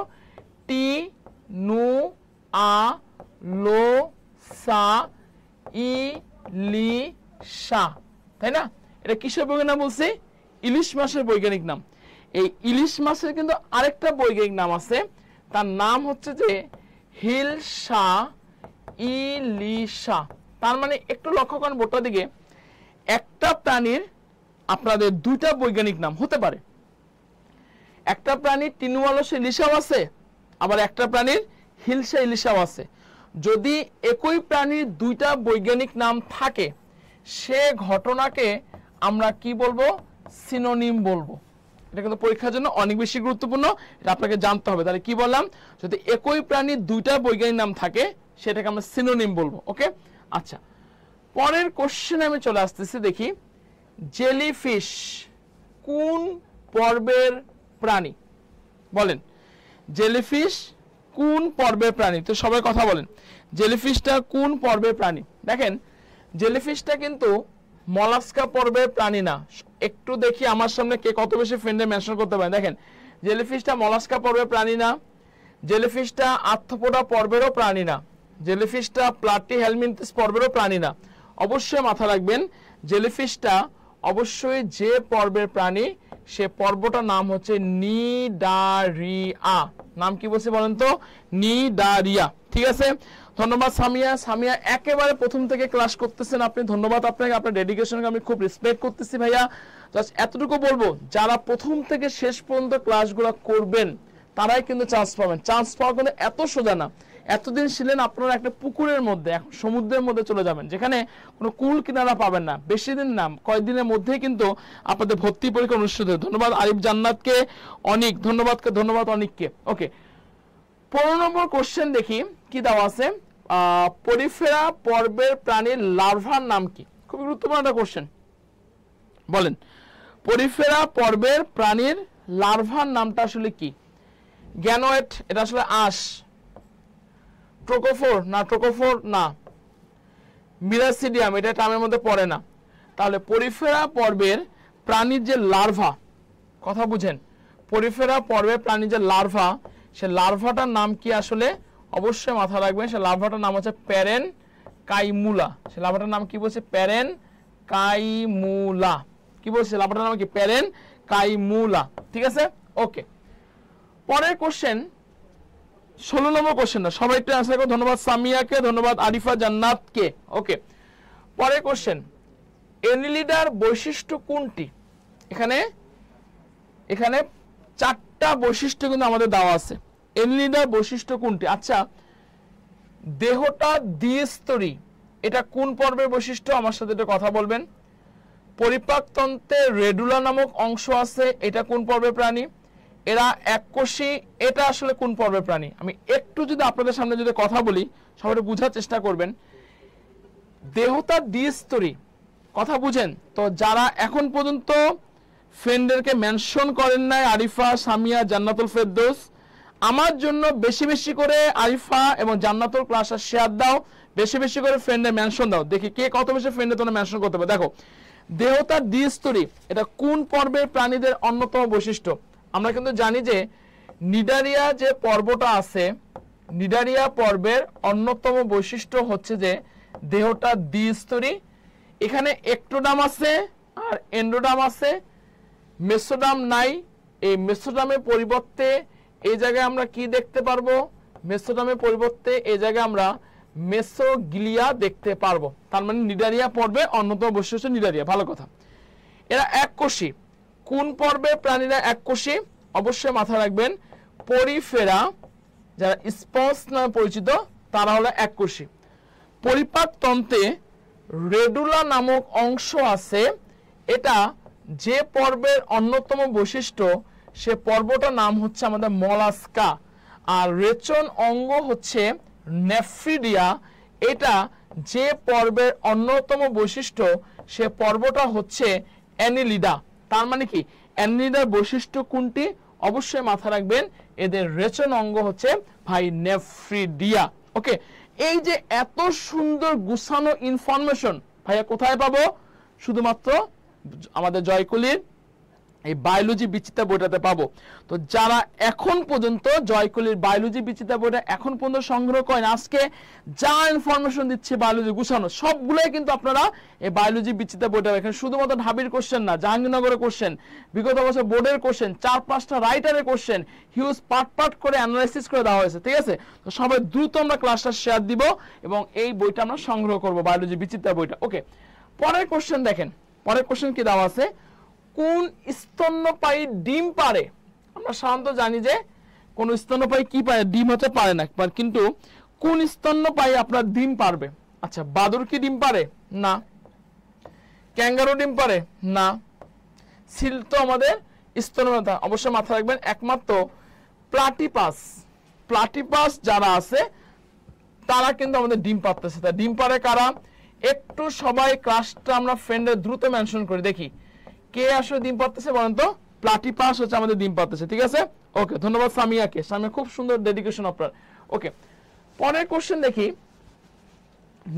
A: টিনুয়ালোসা ইলিশা, তাই না? এটা কিসের বৈজ্ঞানিক নাম বলছি? ইলিশ মাছের বৈজ্ঞানিক নাম। এই ইলিশ মাছের কিন্তু আরেকটা বৈজ্ঞানিক নাম আছে, তার নাম হচ্ছে যে হিলসা ইলিশা। তার মানে একটু লক্ষ্য করেন বোর্ডটার দিকে, একটা প্রাণীর আপনাদের দুইটা বৈজ্ঞানিক নাম হতে পারে। একটা প্রাণীর টিনুয়ালোসা ইলিশাও আছে, আবার একটা প্রাণীর হিলসা ইলিশাও আছে। যদি একই প্রাণীর দুইটা বৈজ্ঞানিক নাম থাকে, সে ঘটনাকে আমরা কি বলবো? সিনোনিম বলবো। এটা কিন্তু পরীক্ষার জন্য অনেক বেশি গুরুত্বপূর্ণ, এটা আপনাকে জানতে হবে। তাহলে কি বললাম? যদি একই প্রাণীর দুইটা বৈজ্ঞানিক নাম থাকে, সেটাকে আমরা সিনোনিম বলবো। ওকে, আচ্ছা, পরের কোশ্চেনে আমি চলে আসতেছি। দেখি জেলিফিশ কোন পর্বের প্রাণী? বলেন জেলিফিশ কোন পর্বের প্রাণী? তো সবাই কথা বলেন, জেলিফিশটা কোন পর্বের প্রাণী? দেখেন জেলিফিশটা কিন্তু মলাস্কা পর্বের প্রাণী না। একটু দেখি আমার সামনে কে কত বেশি ফ্রেন্ডে মেনশন করতে পারে। দেখেন, জেলিফিশটা মলাস্কা পর্বের প্রাণী না, জেলিফিশটা আর্থ্রোপোডা পর্বেরও প্রাণী না, জেলিফিশটা প্লাটিহেলমিনথেস পর্বেরও প্রাণী না। অবশ্যই মাথা রাখবেন, জেলিফিশটা অবশ্যই যে পর্বের প্রাণী সে পর্বটার নাম হচ্ছে নিডারিয়া। নাম কি বলছে বলেন তো? নিডারিয়া। ঠিক আছে, ধন্যবাদ সামিয়া। সামিয়া একেবারে প্রথম থেকে ক্লাস করতেছেন আপনি, ধন্যবাদ আপনাকে, আপনার ডেডিকেশনকে আমি খুব রেসপেক্ট করতেছি ভাইয়া। জাস্ট এতটুকু বলবো, যারা প্রথম থেকে শেষ পর্যন্ত ক্লাসগুলো করবেন তারাই কিন্তু চান্স পাবেন। চান্স পাওয়া কিন্তু এত সোজা না। এতদিন ছিলেন আপনারা একটা পুকুরের মধ্যে, এখন সমুদ্রের মধ্যে চলে যাবেন, যেখানে কোনো কুল কিনারা পাবেন না। বেশি দিন না, কয়েকদিনের মধ্যেই কিন্তু আপনাদের ভর্তি পরীক্ষা অনুষ্ঠিত হবে। ধন্যবাদ আরিফ জান্নাতকে, অনিক ধন্যবাদ অনিককে। ওকে, 15 নম্বর কোশ্চেন দেখি কি দেওয়া আছে। পরিফেরা পর্বের প্রাণীর লার্ভার নাম কি? খুব গুরুত্বপূর্ণ একটা কোশ্চেন। বলেন, পরিফেরা পর্বের প্রাণীর লার্ভার নামটা আসলে কি? গ্যানোয়েট, এটা আসলে আঁশ। ট্রোকোফোর না, ট্রোকোফোর না। মিরাসিডিয়াম, এটা টার্মের মধ্যে পড়ে না। তাহলে পরিফেরা পর্বের প্রাণীর যে লার্ভা, কথা বুঝেন, পরিফেরা পর্বের প্রাণীর যে লার্ভা, সে লার্ভাটার নাম কি আসলে? অবশ্যই মাথা রাখবেন, সে লার্ভাটার নাম হচ্ছে প্যারেন কাইমুলা। সে লার্ভাটার নাম কি বলছে? প্যারেন কাইমুলা। কি বলছে? লার্ভাটার নাম কি? প্যারেন কাইমুলা। ঠিক আছে, ওকে। পরের কোশ্চেন 16 নম্বর কোশ্চেন না, সবাই একটু অ্যান্সার করো। ধন্যবাদ সামিয়াকে, ধন্যবাদ আরিফা জান্নাতকে। ওকে, পরের কোশ্চেন, এনিলিডার বৈশিষ্ট্য কোনটি? এখানে 4টা বৈশিষ্ট্য কিন্তু আমাদের দেওয়া আছে। এনিলিডার বৈশিষ্ট্য কোনটি? আচ্ছা, দেহটা দ্বিস্তরী, এটা কোন পর্বের বৈশিষ্ট্য? আমার সাথে এটা কথা বলবেন। পরিপাকতন্ত্রে রেডুলা নামক অংশ আছে, এটা কোন পর্বের প্রাণী? এরা এককোষী, এটা আসলে কোন পর্বের প্রাণী? আমি একটু যদি আপনাদের সামনে যদি কথা বলি, সবাই বোঝার চেষ্টা করবেন। দেহটা দ্বিস্তরী, কথা বুঝেন তো? যারা এখন পর্যন্ত ফ্রেন্ডদেরকে মেনশন করেন নাই, আরিফা, সামিয়া, জান্নাতুল ফেরদৌস, আমার জন্য বেশি বেশি করে আরিফা এবং জান্নাতুল ক্লাসটা শেয়ার দাও, বেশি বেশি করে ফ্রেন্ডে মেনশন দাও। দেখি কে কত বেশি ফ্রেন্ডে তোমরা মেনশন করতে পারো। দেখো, দেহটা দ্বিস্তরী, এটা কোন পর্বের প্রাণীদের অন্যতম বৈশিষ্ট্য? আমরা কিন্তু জানি যে নিডারিয়া যে পর্বটা আছে, নিডারিয়া পর্বের অন্যতম বৈশিষ্ট্য হচ্ছে যে দেহটা দ্বিস্তরী। এখানে একটোডাম আছে আর এন্ডোডাম আছে, মেসোডাম নাই। এই মেসোডামের পরিবর্তে এই জায়গায় আমরা কি দেখতে পারবো? মেসোডামের পরিবর্তে এই জায়গায় আমরা মেসোগ্লিয়া দেখতে পারবো। তার মানে নিডারিয়া পর্বে অন্যতম বৈশিষ্ট্য নিডারিয়া। ভালো কথা। এরা এককোষী। কোন পর্বের প্রাণীরা এককোষী? অবশ্যই মাথা রাখবেন, পরিফেরা, যারা স্পঞ্জ নামে পরিচিত তারা হলো এককোষী। পরিপাকতন্ত্রে রেডুলা নামক অংশ আছে, এটা যে পর্বের অন্যতম বৈশিষ্ট্য, সে পর্বটার নাম হচ্ছে আমাদের মলাস্কা। আর রেচন অঙ্গ হচ্ছে নেফ্রিডিয়া, এটা যে পর্বের অন্যতম বৈশিষ্ট্য, সে পর্বটা হচ্ছে অ্যানিলিডা। তার মানে কি, অ্যানিলিডার বৈশিষ্ট্য কোনটি? অবশ্যই মাথা রাখবেন, এদের রেচন অঙ্গ হচ্ছে ভাই নেফ্রিডিয়া। ওকে, এই যে এত সুন্দর গুছানো ইনফরমেশন ভাইয়া কোথায় পাবো? শুধুমাত্র আমাদের জয়কলির এই বায়োলজি বিচিত্রা বইটাতে পাবো। তো যারা এখন পর্যন্ত জয়কলির বায়োলজি বিচিত্রা বইটা এখন পর্যন্ত সংগ্রহ করেন, আজকে যা ইনফরমেশন দিচ্ছে বায়োলজি গুছানো, সবগুলোই কিন্তু আপনারা এই বায়োলজি বিচিত্রা বইটা এখানে শুধুমাত্র ঢাবির কোশ্চেন না, জাহাঙ্গীরনগরের কোশ্চেন, বিগত বছর বোর্ডের কোশ্চেন, 4-5টা রাইটারের কোশ্চেন, হিউজ পার্ট করে অ্যানালাইসিস করে দেওয়া হয়েছে। ঠিক আছে, তো সবাই দ্রুত আমরা ক্লাসটা শেয়ার দিব এবং এই বইটা আমরা সংগ্রহ করবো, বায়োলজি বিচিত্রা বইটা। ওকে, পরের কোশ্চেন দেখেন, পরের কোশ্চেন কি দেওয়া আছে? কোন স্তন্যপায়ী ডিম পারে? আমরা সাধারণত জানি যে কোন স্তন্যপায়ী কি পারে, ডিম হতে পারে না, কিন্তু কোন স্তন্যপায়ী আপনার ডিম পারবে? আচ্ছা, বাদুর কি ডিম পারে? না। ক্যাঙ্গারু ডিম পারে? না। সিল তো আমাদের স্তন্যপায়ী, অবশ্যই মাথায় রাখবেন, একমাত্র প্লাটিপাস যারা আছে তারা কিন্তু আমাদের ডিম পারতেছে। তা ডিম পারে কারা? একটু সবাই ক্লাসটা আমরা ফ্রেন্ডের দ্রুত মেনশন করি, দেখি কে আসলে ডিম পারতেছে বলেন তো? প্লাটিপাস হচ্ছে আমাদের ডিম পারতেছে। ঠিক আছে, ওকে, ধন্যবাদ সামিয়াকে। সামিয়া খুব সুন্দর ডেডিকেশন আপনার। ওকে, পরের কোশ্চেন দেখি,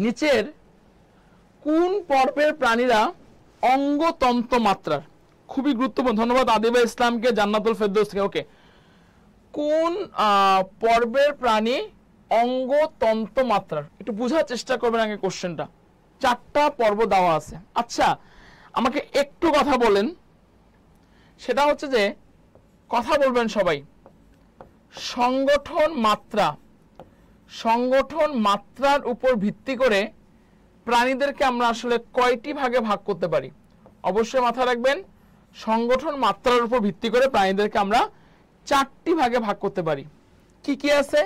A: নিচের কোন পর্বের প্রাণীরা অঙ্গতন্ত্র মাত্রার, খুবই গুরুত্বপূর্ণ। ধন্যবাদ আদিবা ইসলামকে জান্নাতুল ফেরদৌস থেকে। ওকে, কোন পর্বের প্রাণী অঙ্গতন্ত্র মাত্রার, একটু বোঝার চেষ্টা করবেন আগে কোশ্চেনটা। 4টা পর্ব দেওয়া আছে। আচ্ছা আমাকে একটু কথা বলেন, সেটা হচ্ছে যে কথা বলবেন সবাই, সংগঠন মাত্রার উপর ভিত্তি করে প্রাণীদেরকে আমরা আসলে কয়টি ভাগে ভাগ করতে পারি? অবশ্যই মাথায় রাখবেন, সংগঠন মাত্রার উপর ভিত্তি করে প্রাণীদেরকে আমরা 4টি ভাগে ভাগ করতে পারি। কি কি আছে?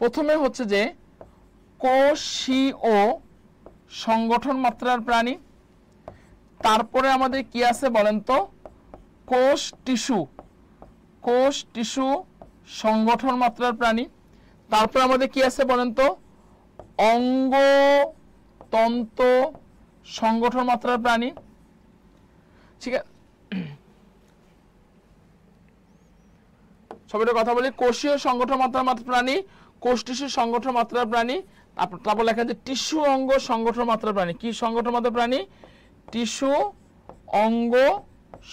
A: প্রথমে হচ্ছে যে কোষীয় সংগঠন মাত্রার প্রাণী। তারপরে আমাদের কি আছে বলেন তো? কোষ টিস্যু সংগঠন মাত্রার প্রাণী। তারপরে আমাদের কি আছে বলেন তো? অঙ্গতন্ত্র সংগঠন মাত্রার প্রাণী। ঠিক আছে, সবাই কথা বলি। কোষীয় সংগঠন মাত্রার প্রাণী, কোষ টিস্যু সংগঠন মাত্রার প্রাণী। তারপর লেখা আছে টিস্যু অঙ্গ সংগঠন মাত্রার প্রাণী। কি সংগঠন মাত্রার প্রাণী? টিস্যু অঙ্গ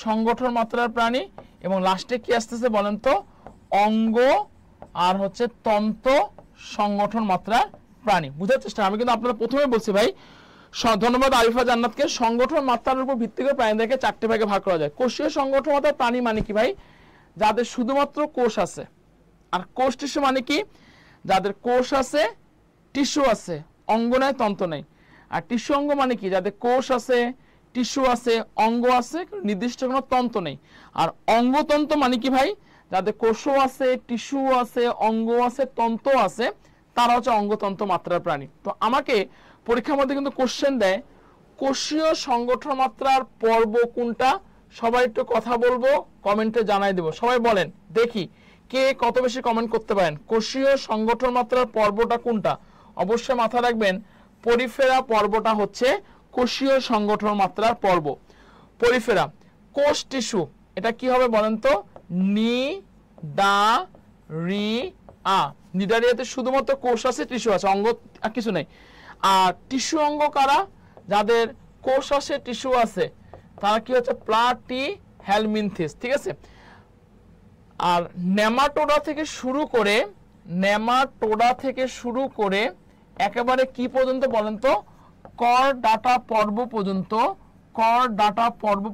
A: সংগঠন মাত্রার প্রাণী। এবং লাস্টে কি আসতেছে বলেন তো? অঙ্গ আর হচ্ছে তন্ত্র সংগঠন মাত্রার প্রাণী। বুঝার চেষ্টা, আমি কিন্তু আপনারা প্রথমে বলছি ভাই, ধন্যবাদ আরিফা জান্নাতকে, সংগঠন মাত্রার উপর ভিত্তি করে প্রাণীদেরকে 4টে ভাগে ভাগ করা যায়। কোষীয় সংগঠন মাত্রার প্রাণী মানে কি ভাই? যাদের শুধুমাত্র কোষ আছে। আর কোষ টিস্যু মানে কি? যাদের কোষ আছে, টিস্যু আছে, অঙ্গ নাই, তন্ত্র নাই। আর টিস্যু অঙ্গ মানে কি? যাদের কোষ আছে, টিস্যু আছে, অঙ্গ আছে, নির্দিষ্ট কোনো তন্ত্র নেই। আর অঙ্গতন্ত্র মানে কি ভাই? যাদের কোষও আছে, টিস্যু আছে, অঙ্গ আছে, তন্ত্র আছে, তারা হচ্ছে অঙ্গতন্ত্র মাত্রার প্রাণী। তো আমাকে পরীক্ষার মধ্যে কিন্তু কোশ্চেন দেয়, কোষীয় সংগঠন মাত্রার পর্ব কোনটা? সবাই একটু কথা বলবো, কমেন্টে জানাই দেব। সবাই বলেন দেখি কে কত বেশি কমেন্ট করতে পারেন। কোষীয় সংগঠন মাত্রার পর্বটা কোনটা? অবশ্যই মাথা রাখবেন, পরিফেরা পর্বটা হচ্ছে কোষীয় সংগঠন মাত্রার পর্ব। পরিফেরা। কোষ টিস্যু, এটা কি হবে বলেন তো? নিডারিয়াতে শুধুমাত্র কোষ আছে, টিস্যু আছে, অঙ্গ আর কিছু নেই। আর টিস্যু অঙ্গ কারা? যাদের কোষ আছে, টিস্যু আছে, তারা কি হচ্ছে? প্লাটিহেলমিনথেস। ঠিক আছে। আর নেমাটোডা থেকে শুরু করে একেবারে কি পর্যন্ত বলেন তো? করডাটা পর্ব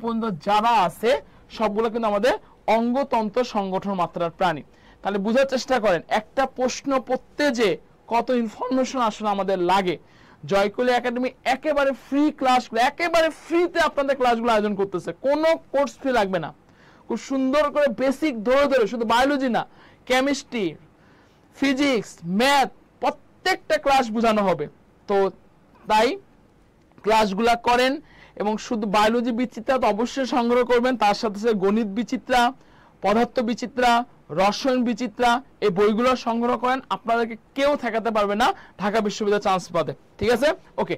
A: পর্যন্ত যারা আছে সবগুলো কিন্তু আমাদের অঙ্গতন্ত্র সংগঠন মাত্রার প্রাণী। তাহলে বুঝার চেষ্টা করেন, একটা প্রশ্ন পড়তে যে কত ইনফরমেশন আসলে আমাদের লাগে। জয়কুলি একাডেমি একেবারে ফ্রি ক্লাসগুলো, একেবারে ফ্রিতে আপনাদের ক্লাসগুলো আয়োজন করতেছে, কোনো কোর্স ফি লাগবে না। খুব সুন্দর করে বেসিক ধরে শুধু বায়োলজি না, কেমিস্ট্রি, ফিজিক্স, ম্যাথ, প্রত্যেকটা ক্লাস বোঝানো হবে। তো তাই ক্লাসগুলা করেন। এবং শুধু বায়োলজি বিচিত্রা তো অবশ্যই সংগ্রহ করবেন, তার সাথে সাথে গণিত বিচিত্রা, পদার্থ বিচিত্রা, রসায়ন বিচিত্রা, এই বইগুলো সংগ্রহ করেন। আপনাদেরকে কেউ ঠেকাতে পারবে না ঢাকা বিশ্ববিদ্যালয়ে চান্স পাতে। ঠিক আছে, ওকে।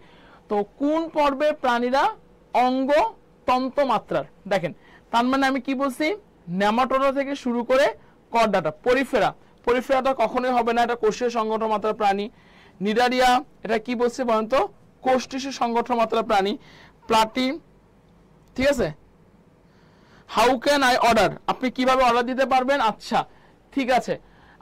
A: তো কোন পর্বে প্রাণীরা অঙ্গতন্ত্র মাত্রার? দেখেন, তার মানে আমি কি বলছি? নেমাটোডা থেকে শুরু করে করডাটা। পরিফেরাটা কখনোই হবে না, এটা কোষীয় সংগঠন মাত্রার প্রাণী। নিডারিয়া, এটা কি বলছে বলেন তো? কোষ টিস্যু সংগঠন মাত্রার প্রাণী। প্লাটি, ঠিক আছে। How can I order? আপনি কিভাবে অর্ডার দিতে পারবেন? আচ্ছা ঠিক আছে,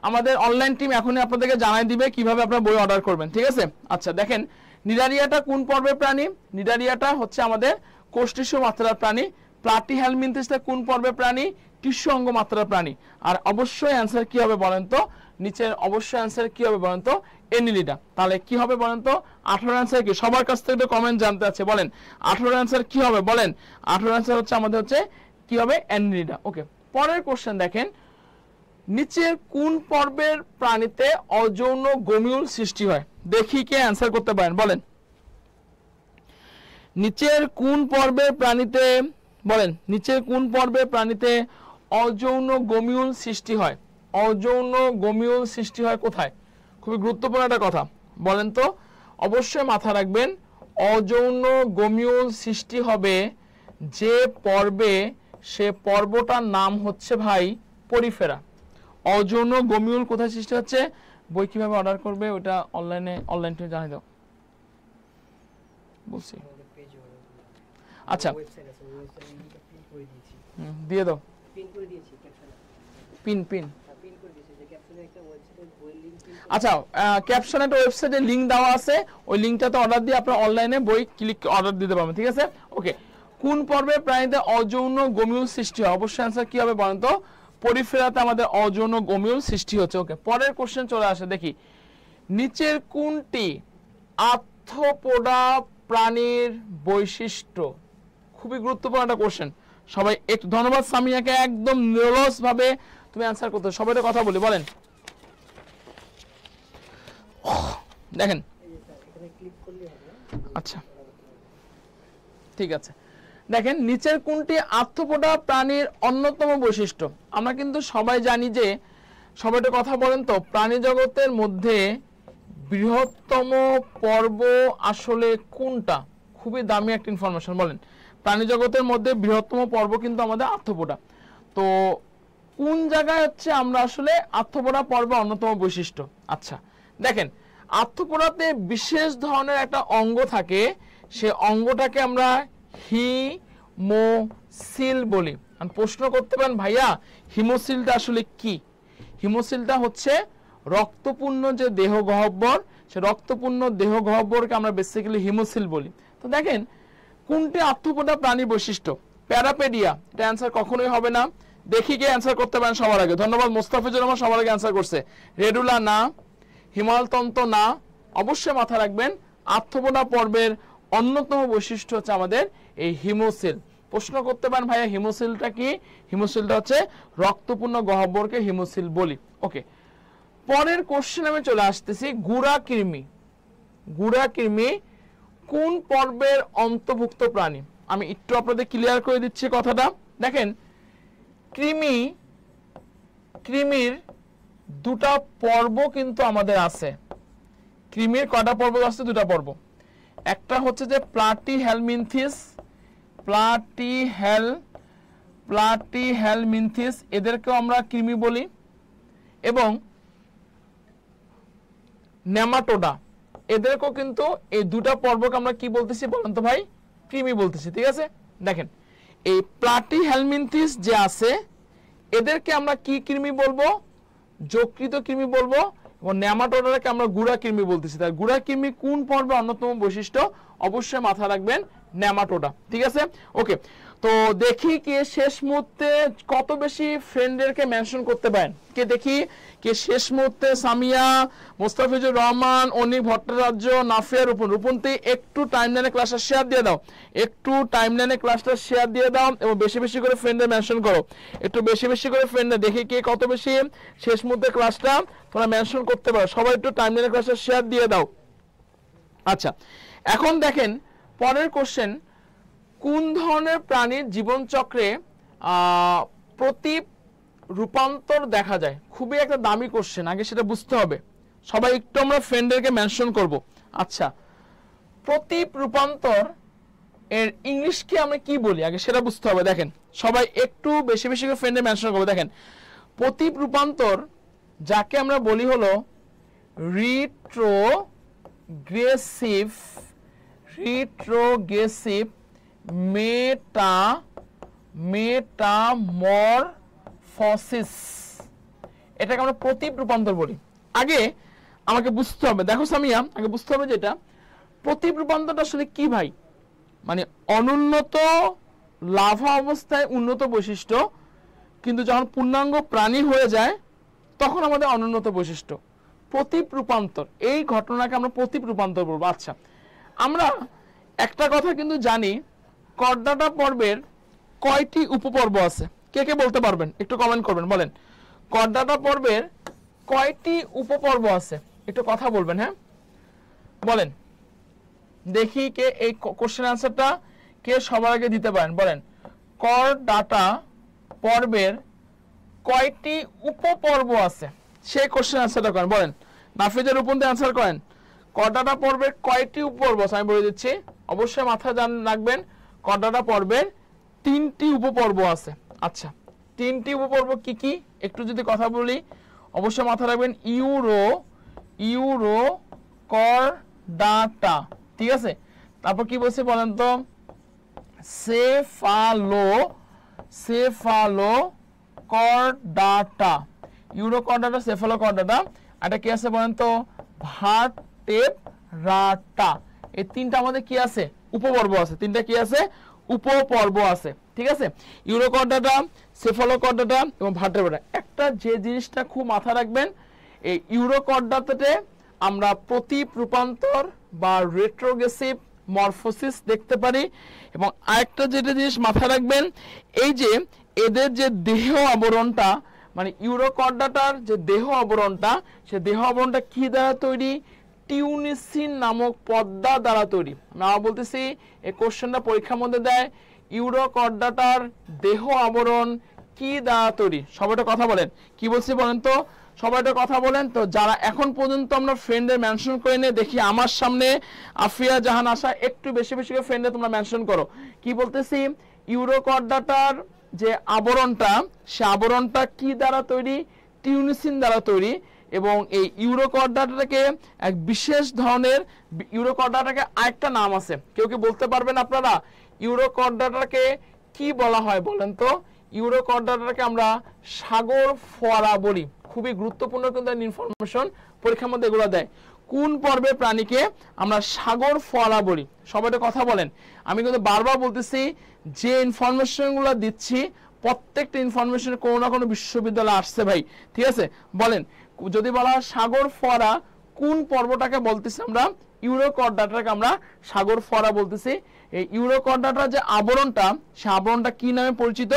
A: আমাদের অনলাইন টিম এখনই আপনাদেরকে জানাই দিবে কিভাবে আপনারা বই অর্ডার করবেন। ঠিক আছে। আচ্ছা দেখেন, নিডারিয়াটা কোন পর্বের প্রাণী? নিডারিয়াটা হচ্ছে আমাদের কোষ টিস্যু মাত্রার প্রাণী। প্লাটিহেলমিনথেসটা কোন পর্বের প্রাণী? টিস্যু অঙ্গ মাত্রার প্রাণী। আর অবশ্যই অ্যান্সার কি হবে বলেন তো? নিচের অবশ্যই অ্যান্সার কি হবে বলেন তো? এনিলিডা। তাহলে কি হবে বলেন তো? 18 অ্যান্সার কি? সবার কাছ থেকে কমেন্ট জানতে আছে, বলেন 18 অ্যান্সার কি হবে বলেন? 18 অ্যান্সার হচ্ছে আমাদের হচ্ছে কি হবে? এনিলিডা। ওকে, পরের কোশ্চেন দেখেন, নিচের কোন পর্বের প্রাণীতে অযৌন গমিউল সৃষ্টি হয়? দেখি কে অ্যান্সার করতে পারেন, বলেন নিচের কোন পর্বের প্রাণীতে, বলেন নিচের কোন পর্বের প্রাণীতে অযৌন গমিউল সৃষ্টি হয়? অযৌন গমিউল সৃষ্টি হয় কোথায়? খুবই গুরুত্বপূর্ণ একটা কথা, বলেন তো। অবশ্যই মাথা রাখবেন, অযৌন গমিউল সৃষ্টি হবে যে পর্বে, সে পর্বটার নাম হচ্ছে ভাই পরিফেরা। অযৌন গমিউল কোথায় সৃষ্টি হচ্ছে? বই কিভাবে অর্ডার করবে ওটা অনলাইনে, অনলাইন জানিয়ে দাও বলছি। আচ্ছা দিয়ে দাও পিন পিন আচ্ছা ক্যাপশনে একটা ওয়েবসাইটে লিংক দেওয়া আছে, ওই লিংকটাতে অর্ডার দিয়ে আপনারা অনলাইনে বই ক্লিক অর্ডার দিতে পারবেন, ঠিক আছে? ওকে, কোন পর্বে প্রাণীতে অযৌন গমিউল সৃষ্টি হয়? অবশ্যই অ্যান্সার কি হবে বলেন তো? পরিফেরাতে আমাদের অযৌন গমিউল সৃষ্টি হচ্ছে। ওকে, পরের কোশ্চেন চলে আসে, দেখি নিচের কোনটি আর্থ্রোপোডা প্রাণীর বৈশিষ্ট্য? খুবই গুরুত্বপূর্ণ একটা কোশ্চেন। সবাই একটু ধন্যবাদ সামিয়াকে, একদম নিরলস ভাবে তুমি অ্যান্সার করতে। সবাই কথা বলি, বলেন। দেখেন আচ্ছা ঠিক আছে, দেখেন নিচের কোনটি আর্থ্রোপোডা প্রাণীর অন্যতম বৈশিষ্ট্য? আমরা কিন্তু সবাই জানি যে, সবাই একটু কথা বলেন তো, প্রাণী জগতের মধ্যে বৃহত্তম পর্ব আসলে কোনটা? খুবই দামি একটা ইনফরমেশন, বলেন। প্রাণী জগতের মধ্যে বৃহত্তম পর্ব কিন্তু আমাদের আর্থ্রোপোডা। তো কোন জায়গায় হচ্ছে আমরা আসলে আর্থ্রোপোডা পর্বের অন্যতম বৈশিষ্ট্য? আচ্ছা দেখেন, আর্থ্রোপোডাতে বিশেষ ধরনের একটা অঙ্গ থাকে, সে অঙ্গটাকে আমরা হিমোসিল বলি। প্রশ্ন করতে পারেন ভাইয়া হিমোসিলটা আসলে কি? হিমোসিলটা হচ্ছে রক্তপূর্ণ যে দেহ গহ্বর, সে রক্তপূর্ণ দেহ গহ্বরকে আমরা বেসিক্যালি হিমোসিল বলি। তো দেখেন কোনটি আর্থ্রোপোডা প্রাণী বৈশিষ্ট্য? প্যারাপেডিয়া, এটা অ্যান্সার কখনোই হবে না। দেখি কে অ্যান্সার করতে পারেন সবার আগে। ধন্যবাদ মোস্তাফিজুর রহমান, সবার আগে অ্যান্সার করছে। রেডুলা না, হিমালতন্ত্র না। অবশ্যই মাথা রাখবেন আর্থ্রোপোডা পর্বের অন্যতম বৈশিষ্ট্য হচ্ছে আমাদের এই হিমোসিল। প্রশ্ন করতে পারেন ভাইয়া হিমোসিলটা কি? হিমোসিলটা হচ্ছে রক্তপূর্ণ গহ্বরকে হিমোসিল বলি। ওকে, পরের কোশ্চেন আমি চলে আসতেছি। গুড়া কৃমি, গুড়া কৃমি কোন পর্বের অন্তর্ভুক্ত প্রাণী? আমি একটু আপনাদের ক্লিয়ার করে দিচ্ছি কথাটা। দেখেন কৃমির দুটা পর্ব কিন্তু আমাদের আছে। কৃমির কয়টা পর্ব আছে? দুটা পর্ব। একটা হচ্ছে যে প্লাটিহেলমিনথিস, প্লাটিহেলমিনথিস এদেরকেও আমরা কৃমি বলি, এবং নেমাটোডা এদেরকেও কিন্তু এই দুটা পর্বকে আমরা কি বলতেছি বলেন তো ভাই? কৃমি বলতেছি, ঠিক আছে? দেখেন এই প্লাটিহেলমিনথিস যে আছে এদেরকে আমরা কি কৃমি বলবো? যকৃত কৃমি বলবো, এবং নেমাটোডাকে আমরা গুড়া কৃমি বলতেছি। তাই গুড়া কৃমি কোন পর্বের অন্যতম বৈশিষ্ট্য? অবশ্যই মাথা রাখবেন নেমাটোডা, ঠিক আছে? ওকে, তো দেখি কে শেষ মুহূর্তে কত বেশি ফ্রেন্ডদেরকে মেনশন করতে পারেন। কে দেখি কে শেষ মুহূর্তে? সামিয়া, মোস্তাফিজুর রহমান, অনিক ভট্টাচার্য, নাফিয়া, রূপন। রূপনতে একটু টাইমলাইনে ক্লাসটা শেয়ার দিয়ে দাও, একটু টাইমলাইনে ক্লাসটা শেয়ার দিয়ে দাও, এবং বেশি বেশি করে ফ্রেন্ডদের মেনশন করো, একটু বেশি বেশি করে ফ্রেন্ডদের। দেখি কে কত বেশি শেষ মুহূর্তে ক্লাসটা তোমরা মেনশন করতে পারো। সবাই একটু টাইমলাইনে ক্লাসটা শেয়ার দিয়ে দাও। আচ্ছা, এখন দেখেন পরের কোশ্চেন, কোন ধরনের প্রাণীর জীবনচক্রে প্রতি রূপান্তর দেখা যায়? খুবই একটা দামি কোশ্চেন, আগে সেটা বুঝতে হবে। সবাই একটু আমরা ফ্রেন্ডদেরকে মেনশন করব। আচ্ছা, প্রতি রূপান্তর এর ইংলিশ কি আমরা কি বলি আগে সেটা বুঝতে হবে। দেখেন সবাই একটু বেশি বেশি করে ফ্রেন্ডে মেনশন করবো। দেখেন প্রতি রূপান্তর যাকে আমরা বলি হলো রিট্রোগ্রেসিভ মেটামরফোসিস, এটাকে আমরা প্রতীপ রূপান্তর বলি। আগে আমাকে বুঝতে হবে, দেখো সামিয়া, আগে বুঝতে হবে যে এটা প্রতীপ রূপান্তরটা আসলে কি ভাই। মানে অনুন্নত লাভা অবস্থায় উন্নত বৈশিষ্ট্য, কিন্তু যখন পূর্ণাঙ্গ প্রাণী হয়ে যায় তখন আমাদের অনুন্নত বৈশিষ্ট্য। প্রতীপ রূপান্তর, এই ঘটনাকে আমরা প্রতীপ রূপান্তর বলবো। আচ্ছা, আমরা একটা কথা কিন্তু জানি, করডাটা পর্বের কয়টি উপপর্ব আছে? কে কে বলতে পারবেন? একটু কমেন্ট করবেন, বলেন করডাটা পর্বের কয়টি উপপর্ব আছে? একটু কথা বলবেন, হ্যাঁ বলেন দেখি কে এই কোশ্চেন আনসারটা কে সবার আগে দিতে পারেন। বলেন করডাটা পর্বের কয়টি উপপর্ব আছে? সেই কোশ্চেন আনসারটা করেন, বলেন। নাফিজের উপর দিয়ে আনসার করেন, করডাটা পর্বের কয়টি উপপর্ব আছে? আমি বলে দিচ্ছি, অবশ্যই মাথায় রাখবেন করডাটা পর্বের 3টি উপপর্ব আছে। আচ্ছা, 3টি উপপর্ব কি কি একটু যদি কথা বলি, অবশ্যই মাথায় রাখবেন। ইউরো করডাটা, ঠিক আছে? তারপর কি বলছে বলেন তো? Cephalochordata, Urochordata, Cephalochordata. এটা কি আছে বলেন তো? ভার্টেব্রাটা। এই তিনটা আমাদের কি আছে? উপপর্ব আছে। তিনটা কি আছে? উপপর্ব আছে। ঠিক আছে, ইউরোকর্ডাটা, সেফালোকর্ডাটা এবং ভার্টেব্রাটা। একটা যে জিনিসটা খুব মাথা রাখবেন, এই ইউরোকর্ডাটাতে আমরা প্রতীপ রূপান্তর বা রেট্রোগ্রেসিভ মরফোসিস দেখতে পারি। এবং আরেকটা যেটা জিনিস মাথায় রাখবেন, এই যে এদের যে দেহ আবরণটা, মানে ইউরোকর্ডাটার যে দেহ আবরণটা, সে দেহ আবরণটা কি দ্বারা তৈরি? টিউনিসিন নামক পর্দা দ্বারা তৈরি। আমরা বলতেছি এই কোশ্চেনটা পরীক্ষার মধ্যে দেয়, ইউরোকর্ডাটার দেহ আবরণ কি দ্বারা তৈরি? সবাইটা কথা বলেন, কি বলছি বলেন তো? সবাইটা কথা বলেন তো। যারা এখন পর্যন্ত আমরা ফ্রেন্ডের মেনশন করে নিয়ে দেখি, আমার সামনে আফিয়া জাহান আশা, একটু বেশি বেশি করে ফ্রেন্ডে তোমরা মেনশন করো। কি বলতেছি? ইউরোকর্ডাটার যে আবরণটা, সে আবরণটা কি দ্বারা তৈরি? টিউনিসিন দ্বারা তৈরি। এবং এই ইউরোকর্ডাটাকে এক বিশেষ ধরনের, ইউরোকর্ডাটাকে আরেকটা নাম আছে, কেউ কি বলতে পারবেন আপনারা ইউরোকর্ডাটাকে কি বলা হয় বলেন তো? ইউরোকর্ডাটাকে আমরা সাগর ফোয়ারা বলি। খুবই গুরুত্বপূর্ণ কিন্তু ইনফরমেশন, পরীক্ষার মধ্যে এগুলো দেয়। কোন পর্বের প্রাণীকে আমরা সাগর ফোয়ারা বলি? সবাইটা কথা বলেন। আমি কিন্তু বারবার বলতেছি, যে ইনফরমেশনগুলো দিচ্ছি প্রত্যেকটা ইনফরমেশন কোনো না কোনো বিশ্ববিদ্যালয়ে আসছে ভাই। ঠিক আছে, বলেন যদি বলা হয় সাগর ফোয়ারা, কোন পর্বটাকে বলতেছি আমরা? ইউরোকর্ডাটাকে আমরা সাগর ফোয়ারা বলতেছি। এই ইউরোকর্ডাটার যে আবরণটা, সে আবরণটা কি নামে পরিচিত?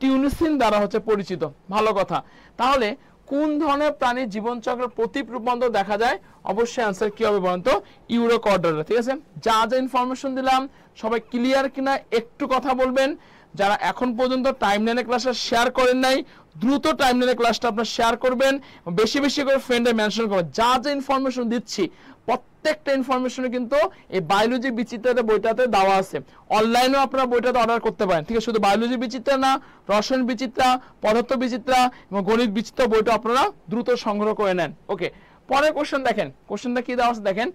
A: টিউনিসিন দ্বারা হচ্ছে পরিচিত। ভালো কথা। তাহলে কোন ধরনের প্রাণীর জীবনচক্রের প্রতীপ রূপান্তর দেখা যায়? অবশ্যই অ্যান্সার কি হবে বলেন তো? ইউরোকর্ডাটা। ঠিক আছে, যা যা ইনফরমেশন দিলাম সবাই ক্লিয়ার কিনা একটু কথা বলবেন। যারা এখন পর্যন্ত টাইমলাইনের ক্লাসটা শেয়ার করেন নাই, দ্রুত টাইমলাইনের ক্লাসটা আপনারা শেয়ার করবেন, বেশি বেশি করে ফ্রেন্ডে মেনশন করবেন। যা যা ইনফরমেশন দিচ্ছি প্রত্যেকটা ইনফরমেশনে কিন্তু এই বায়োলজি বিচিত্রাতে বইটাতে দেওয়া আছে। অনলাইনেও আপনারা বইটাতে অর্ডার করতে পারেন। ঠিক আছে, শুধু বায়োলজি বিচিত্রা না, রসায়ন বিচিত্রা, পদার্থ বিচিত্রা এবং গণিত বিচিত্রা বইটা আপনারা দ্রুত সংগ্রহ করে নেন। ওকে, পরের কোশ্চেন দেখেন। কোশ্চেনটা কি দেওয়া আছে দেখেন,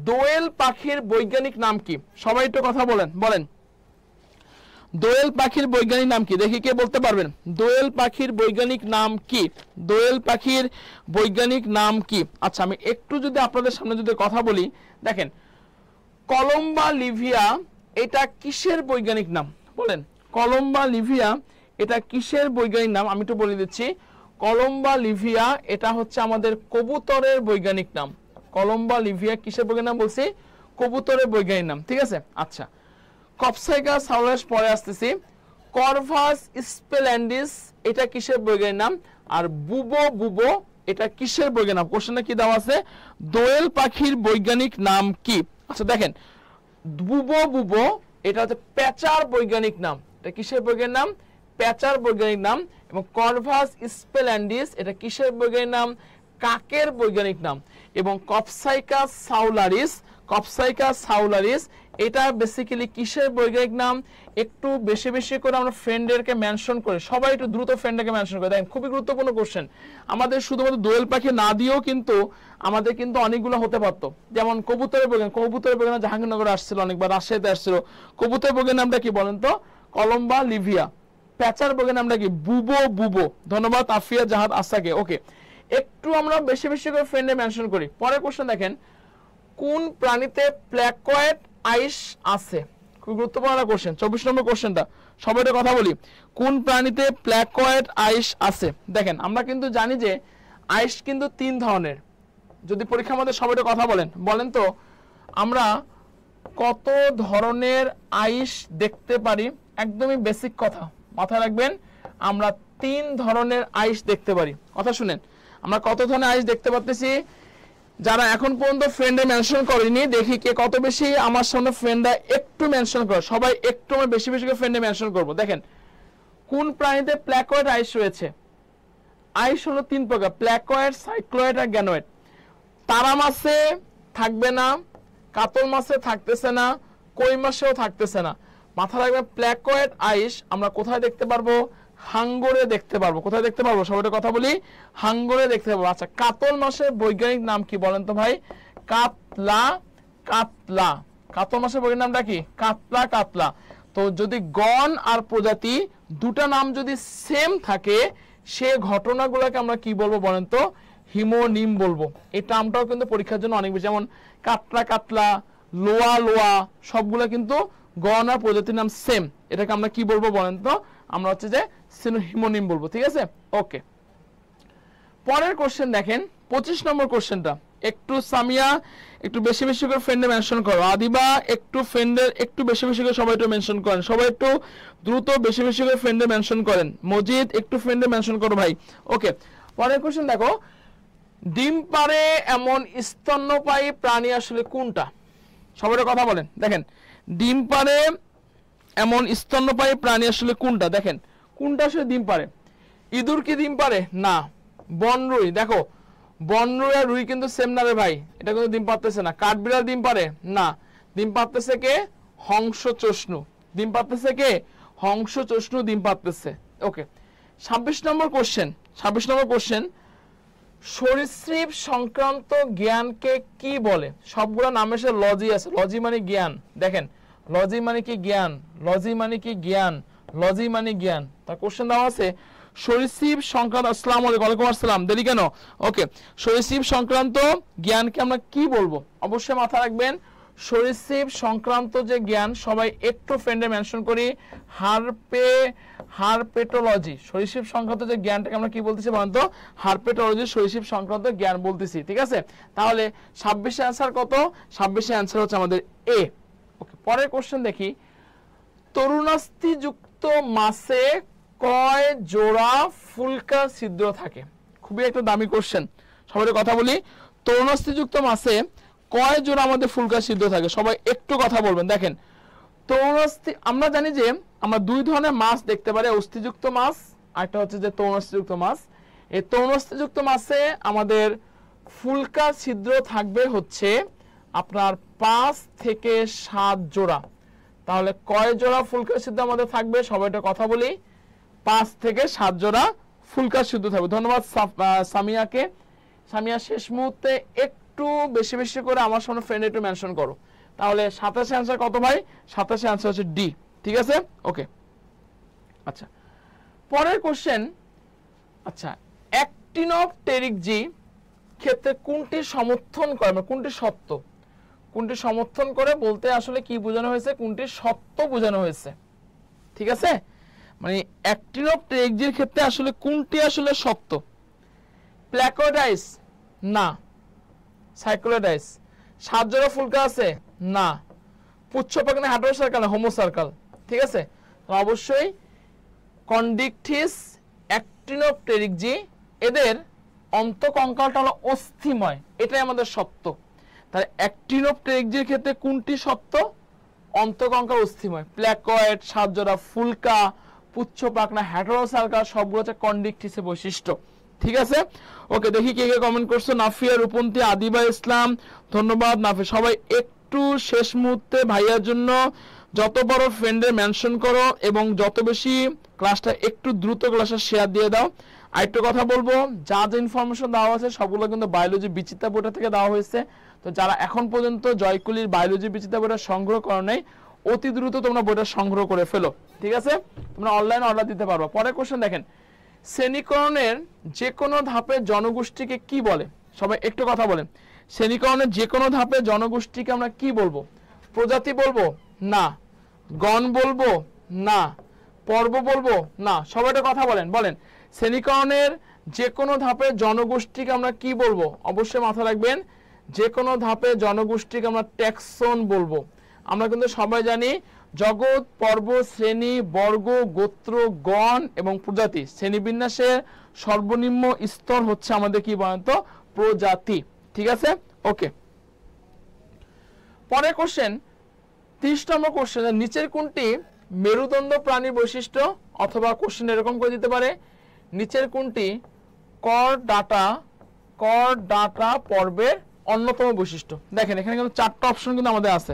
A: দোয়েল পাখির বৈজ্ঞানিক নাম কি? সবাই একটু কথা বলেন, বলেন দোয়েল পাখির বৈজ্ঞানিক নাম কি? দেখি কে বলতে পারবেন দোয়েল পাখির বৈজ্ঞানিক নাম কি? দোয়েল পাখির বৈজ্ঞানিক নাম কি? আচ্ছা, আমি একটু যদি আপনাদের সামনে যদি কথা বলি, দেখেন কলম্বা লিভিয়া এটা কিসের বৈজ্ঞানিক নাম? বলেন কলম্বা লিভিয়া এটা কিসের বৈজ্ঞানিক নাম? আমি একটু বলে দিচ্ছি, কলম্বা লিভিয়া এটা হচ্ছে আমাদের কবুতরের বৈজ্ঞানিক নাম। কলম্বা লিভিয়া কিসের বৈজ্ঞানিক নাম বলছি? কবুতরের বৈজ্ঞানিক নাম। ঠিক আছে, আচ্ছা কপসাইকাস সাউলাস পরে আসতেছি। করভাস স্পেলেন্ডিস এটা কিসের বৈজ্ঞানিক নাম? আর বুবো বুবো এটা কিসের বৈজ্ঞানিক নাম? কোশ্চেনে কি দেওয়া আছে, দোয়েল পাখির বৈজ্ঞানিক নাম কি? আচ্ছা দেখেন, বুবো বুবো এটা হচ্ছে প্যাঁচার বৈজ্ঞানিক নাম। এটা কিসের বৈজ্ঞানিক নাম? প্যাঁচার বৈজ্ঞানিক নাম। এবং করভাস স্পেলেন্ডিস এটা কিসের বৈজ্ঞানিক নাম? কাকের বৈজ্ঞানিক নাম। এবং কপসাইকাস সাউলারিস, কপসাইকাস সাউলারিস এটা বেসিক্যালি কিসের বৈজ্ঞানিক নাম? একটু বেশি বেশি করে আমরা ফ্রেন্ডদেরকে মেনশন করে, সবাই একটু দ্রুত ফ্রেন্ডকে মেনশন করে। দেখেন খুবই গুরুত্বপূর্ণ কোশ্চেন। আমাদের শুধুমাত্র দোয়েল পাখি না দিয়েও কিন্তু আমাদের কিন্তু অনেকগুলো হতে পারতো। যেমন কবুতরের বৈজ্ঞানিক, কবুতরের বৈজ্ঞানিক জাহাঙ্গীরনগরে আসছিল, অনেকবার রাজশাহীতে আসছিল। কবুতরের বৈজ্ঞানিক নামটা কি বলেন তো? কলম্বা লিভিয়া। প্যাঁচার বৈজ্ঞানিক নামটা কি? বুবো বুবো। ধন্যবাদ আফিয়া জাহাদ আসাকে। ওকে, একটু আমরা বেশি বেশি করে ফ্রেন্ডে মেনশন করি। পরের কোশ্চেন দেখেন, কোন প্রাণীতে প্ল্যাকয়েড আইস আছে? খুব গুরুত্বপূর্ণ কোশ্চেন, 24 নম্বর কোশ্চেনটা। সবাই কথা বলি, কোন প্রাণীতে প্ল্যাকয়েড আইস আছে? দেখেন আমরা কিন্তু জানি যে আইস কিন্তু 3 ধরনের। যদি পরীক্ষার মধ্যে সবাই কথা বলেন, বলেন তো আমরা কত ধরনের আইস দেখতে পারি? একদমই বেসিক কথা মাথায় রাখবেন, আমরা 3 ধরনের আইস দেখতে পারি। কথা শুনেন, আমরা কত ধরনের আইস দেখতে পাচ্ছি? যারা এখন পর্যন্ত ফ্রেন্ডে মেনশন করেনি, দেখি কে কত বেশি আমার সামনে ফ্রেন্ডরা একটু মেনশন করে। সবাই একটু আমরা বেশি বেশি করে ফ্রেন্ডে মেনশন করব। দেখেন কোন প্রাণীতে প্ল্যাকয়েড আইস রয়েছে? আইস হলো 3 প্রকার, প্ল্যাকয়েড, সাইক্লয়েড আর গ্যানোয়েড। তারা মাছে থাকবে না, কাতল মাছে থাকতেছে না, কই মাছেও থাকতেছে না। মাথা রাখবেন, প্ল্যাকয়েড আইস আমরা কোথায় দেখতে পারবো? হাঙ্গরে দেখতে পারবো। কোথায় দেখতে পারবো? সবাই কথা বলি, হাঙ্গরে দেখতে পারবো। আচ্ছা, কাতল মাছের বৈজ্ঞানিক নাম কি বলেন তো ভাই? কাতলা। কাতলা, কাতল মাছের বৈজ্ঞানিক নামটা কি? কাতলা। কাতলা। তো যদি গণ আর প্রজাতি দুটা নাম যদি সেম থাকে সে ঘটনাগুলোকে আমরা কি বলবো বলেন তো হিমোনিম বলবো এই টার্মটাও কিন্তু পরীক্ষার জন্য অনেক বেশি যেমন কাতলা কাতলা লোয়া লোয়া সবগুলো কিন্তু গণ আর প্রজাতির নাম সেম এটাকে আমরা কি বলবো বলেন তো আমরা হচ্ছে যে হিমোনিম বলবো ঠিক আছে ওকে পরের কোশ্চেন দেখেন 25 নম্বর কোশ্চেনটা একটু সামিয়া একটু বেশি বেশি করে ফ্রেন্ডে মেনশন করো আদিবা একটু ফ্রেন্ডের একটু বেশি বেশি করে সবাই একটু মেনশন করেন সবাই একটু দ্রুত বেশি বেশি করে ফ্রেন্ডে মেনশন করেন মজিদ একটু ফ্রেন্ডে মেনশন করো ভাই ওকে পরের কোশ্চেন দেখো ডিম পারে এমন স্তন্যপায়ী প্রাণী আসলে কোনটা সবাই কথা বলেন দেখেন ডিম পারে এমন স্তন্যপায়ী প্রাণী আসলে কোনটা দেখেন কোনটা আসলে ডিম পারে ইঁদুর কি ডিম পারে না বনরুই দেখো বনরুই আর রুই কিন্তু সেম না রে ভাই এটা কিন্তু ডিম পারতেছে না কাঠবিড়াল ডিম পারে না ডিম পারতেছে কে হংসচষ্ণু ডিম পারতেছে কে হংসচষ্ণু ডিম পারতেছে ওকে 26 নম্বর কোশ্চেন সরীসৃপ সংক্রান্ত জ্ঞানকে কি বলে সবগুলো নামের সাথে লজি আছে লজি মানে জ্ঞান দেখেন লজি মানে কি জ্ঞান লজি মানে কি জ্ঞান লজি মানে জ্ঞান তার কোশ্চেন দেওয়া আছে সরীসৃপ সংক্রান্ত আসসালামু আলাইকুম ওয়ালাইকুম আসসালাম দেরি কেন ওকে সরীসৃপ সংক্রান্ত জ্ঞানকে আমরা কি বলবো অবশ্যই মাথা রাখবেন সরীসৃপ সংক্রান্ত যে জ্ঞান সবাই একটু ফ্রেন্ডে মেনশন করি হারপেটোলজি সরীসৃপ সংক্রান্ত যে জ্ঞানটাকে আমরা কি বলতেছি বলেন তো হারপেটোলজি সরীসৃপ সংক্রান্ত জ্ঞান বলতেছি ঠিক আছে তাহলে 26 এর आंसर কত 26 এর आंसर হচ্ছে আমাদের এ ওকে পরের কোশ্চেন দেখি তরুণাস্থি যুক্ত মাছে কয় জোড়া ফুলকা ছিদ্র থাকে খুবই একটা দামি কোশ্চেন সবাই কথা বলি তরুণাস্থি যুক্ত মাছে কয় জোড়া আমাদের ফুলকা ছিদ্র থাকে সবাই একটু কথা বলবেন দেখেন তরুণাস্থি আমরা জানি যে আমরা দুই ধরনের মাছ দেখতে পারি অস্থিযুক্ত মাছ আর একটা হচ্ছে যে তরুণাস্থিযুক্ত মাছ এই তরুণাস্থিযুক্ত মাছে আমাদের ফুলকা ছিদ্র থাকবে হচ্ছে আপনার 5 থেকে 7 জোড়া তাহলে কয় জোড়া ফুলকা ছিদ্র আমাদের থাকবে সবাই একটা কথা বলি 5 থেকে 7 জোড়া ফুলকা ছিদ্র থাকবে ধন্যবাদ সামিয়াকে সামিয়া শেষ মুহূর্তে একটু বেশি বেশি করে আমার সামনে ফ্রেন্ড একটু মেনশন করো তাহলে 27 এর आंसर কত ভাই 27 এর आंसर হচ্ছে ডি ঠিক আছে ওকে আচ্ছা পরের কোশ্চেন আচ্ছা অ্যাক্টিনোপটেরিকজি ক্ষেত্রে কোনটি সমর্থন করে মানে কোনটি সমর্থন করে বলতে আসলে কি বোঝানো হয়েছে কোনটি সত্য বোঝানো হয়েছে ঠিক আছে মানে অ্যাক্টিনোপটেরিকজির ক্ষেত্রে আসলে কোনটি আসলে সত্য প্ল্যাকোডাইস না সাইক্লোডাইস 7 জোড়া ফুলকা আছে না পুচ্ছপাকনে হেটেরোসার্কাল না হোমোসার্কাল ঠিক আছে তো অবশ্যই কন্ডিকটিস অ্যাক্টিনোপটেরিকজি এদের অন্তঃকঙ্কালটা হলো অস্থিময় এটাই আমাদের সত্য তাহলে অ্যাক্টিনোপটেরিকজির ক্ষেত্রে কোনটি সত্য অন্তঃকঙ্কাল অস্থিময় প্ল্যাকয়েড 7 জোড়া ফুলকা পুচ্ছপাকনা হেটেরোসার্কাল সবগুলো হচ্ছে কন্ডিকটিসের বৈশিষ্ট্য ঠিক আছে ওকে দেখি কে কে কমেন্ট করছো নাফিয়া রূপন্তী আদিবা ইসলাম ধন্যবাদ নাফি সবাই একটু শেষ মুহূর্তে ভাইয়ার জন্য যত বড় ফ্রেন্ডে মেনশন করো এবং যত বেশি ক্লাসটা একটু দ্রুত ক্লাসে শেয়ার দিয়ে দাও আরেকটু কথা বলবো যা যা ইনফরমেশন দেওয়া আছে সবগুলো কিন্তু বায়োলজি বিচিত্রা বইটা থেকে দেওয়া হয়েছে তো যারা এখন পর্যন্ত জয়কুলির বায়োলজি বিচিত্রা বইটা সংগ্রহ করো নাই অতি দ্রুত তোমরা বইটা সংগ্রহ করে ফেলো ঠিক আছে তোমরা অনলাইনে অর্ডার দিতে পারবে পরের কোশ্চেন দেখেন শ্রেণীকরণের যে কোনো ধাপে জনগোষ্ঠীকে কি বলে সবাই একটু কথা বলেন শ্রেণীকরণের যে কোনো ধাপে জনগোষ্ঠীকে আমরা কি বলবো প্রজাতি বলবো না গণ বলবো না পর্ব বলবো না সবাই একটা কথা বলেন শ্রেণীকরণের যে কোনো ধাপে জনগোষ্ঠীকে আমরা কি বলবো অবশ্যই মাথা রাখবেন যে কোনো ধাপে জনগোষ্ঠীকে আমরা ট্যাক্সন বলবো আমরা কিন্তু সবাই জানি জগৎ পর্ব শ্রেণী বর্গ গোত্র গণ এবং প্রজাতি শ্রেণীবিন্যাসের সর্বনিম্ন স্তর হচ্ছে আমাদের কি বলেন তো প্রজাতি ঠিক আছে ওকে পরের কোশ্চেন 30 নম্বর কোশ্চেন নিচের কোনটি মেরুদণ্ড প্রাণীর বৈশিষ্ট্য অথবা কোশ্চেন এরকম করে দিতে পারে নিচের কোনটি কর ডাটা পর্বের অন্যতম বৈশিষ্ট্য দেখেন এখানে কিন্তু 4টা অপশন কিন্তু আমাদের আছে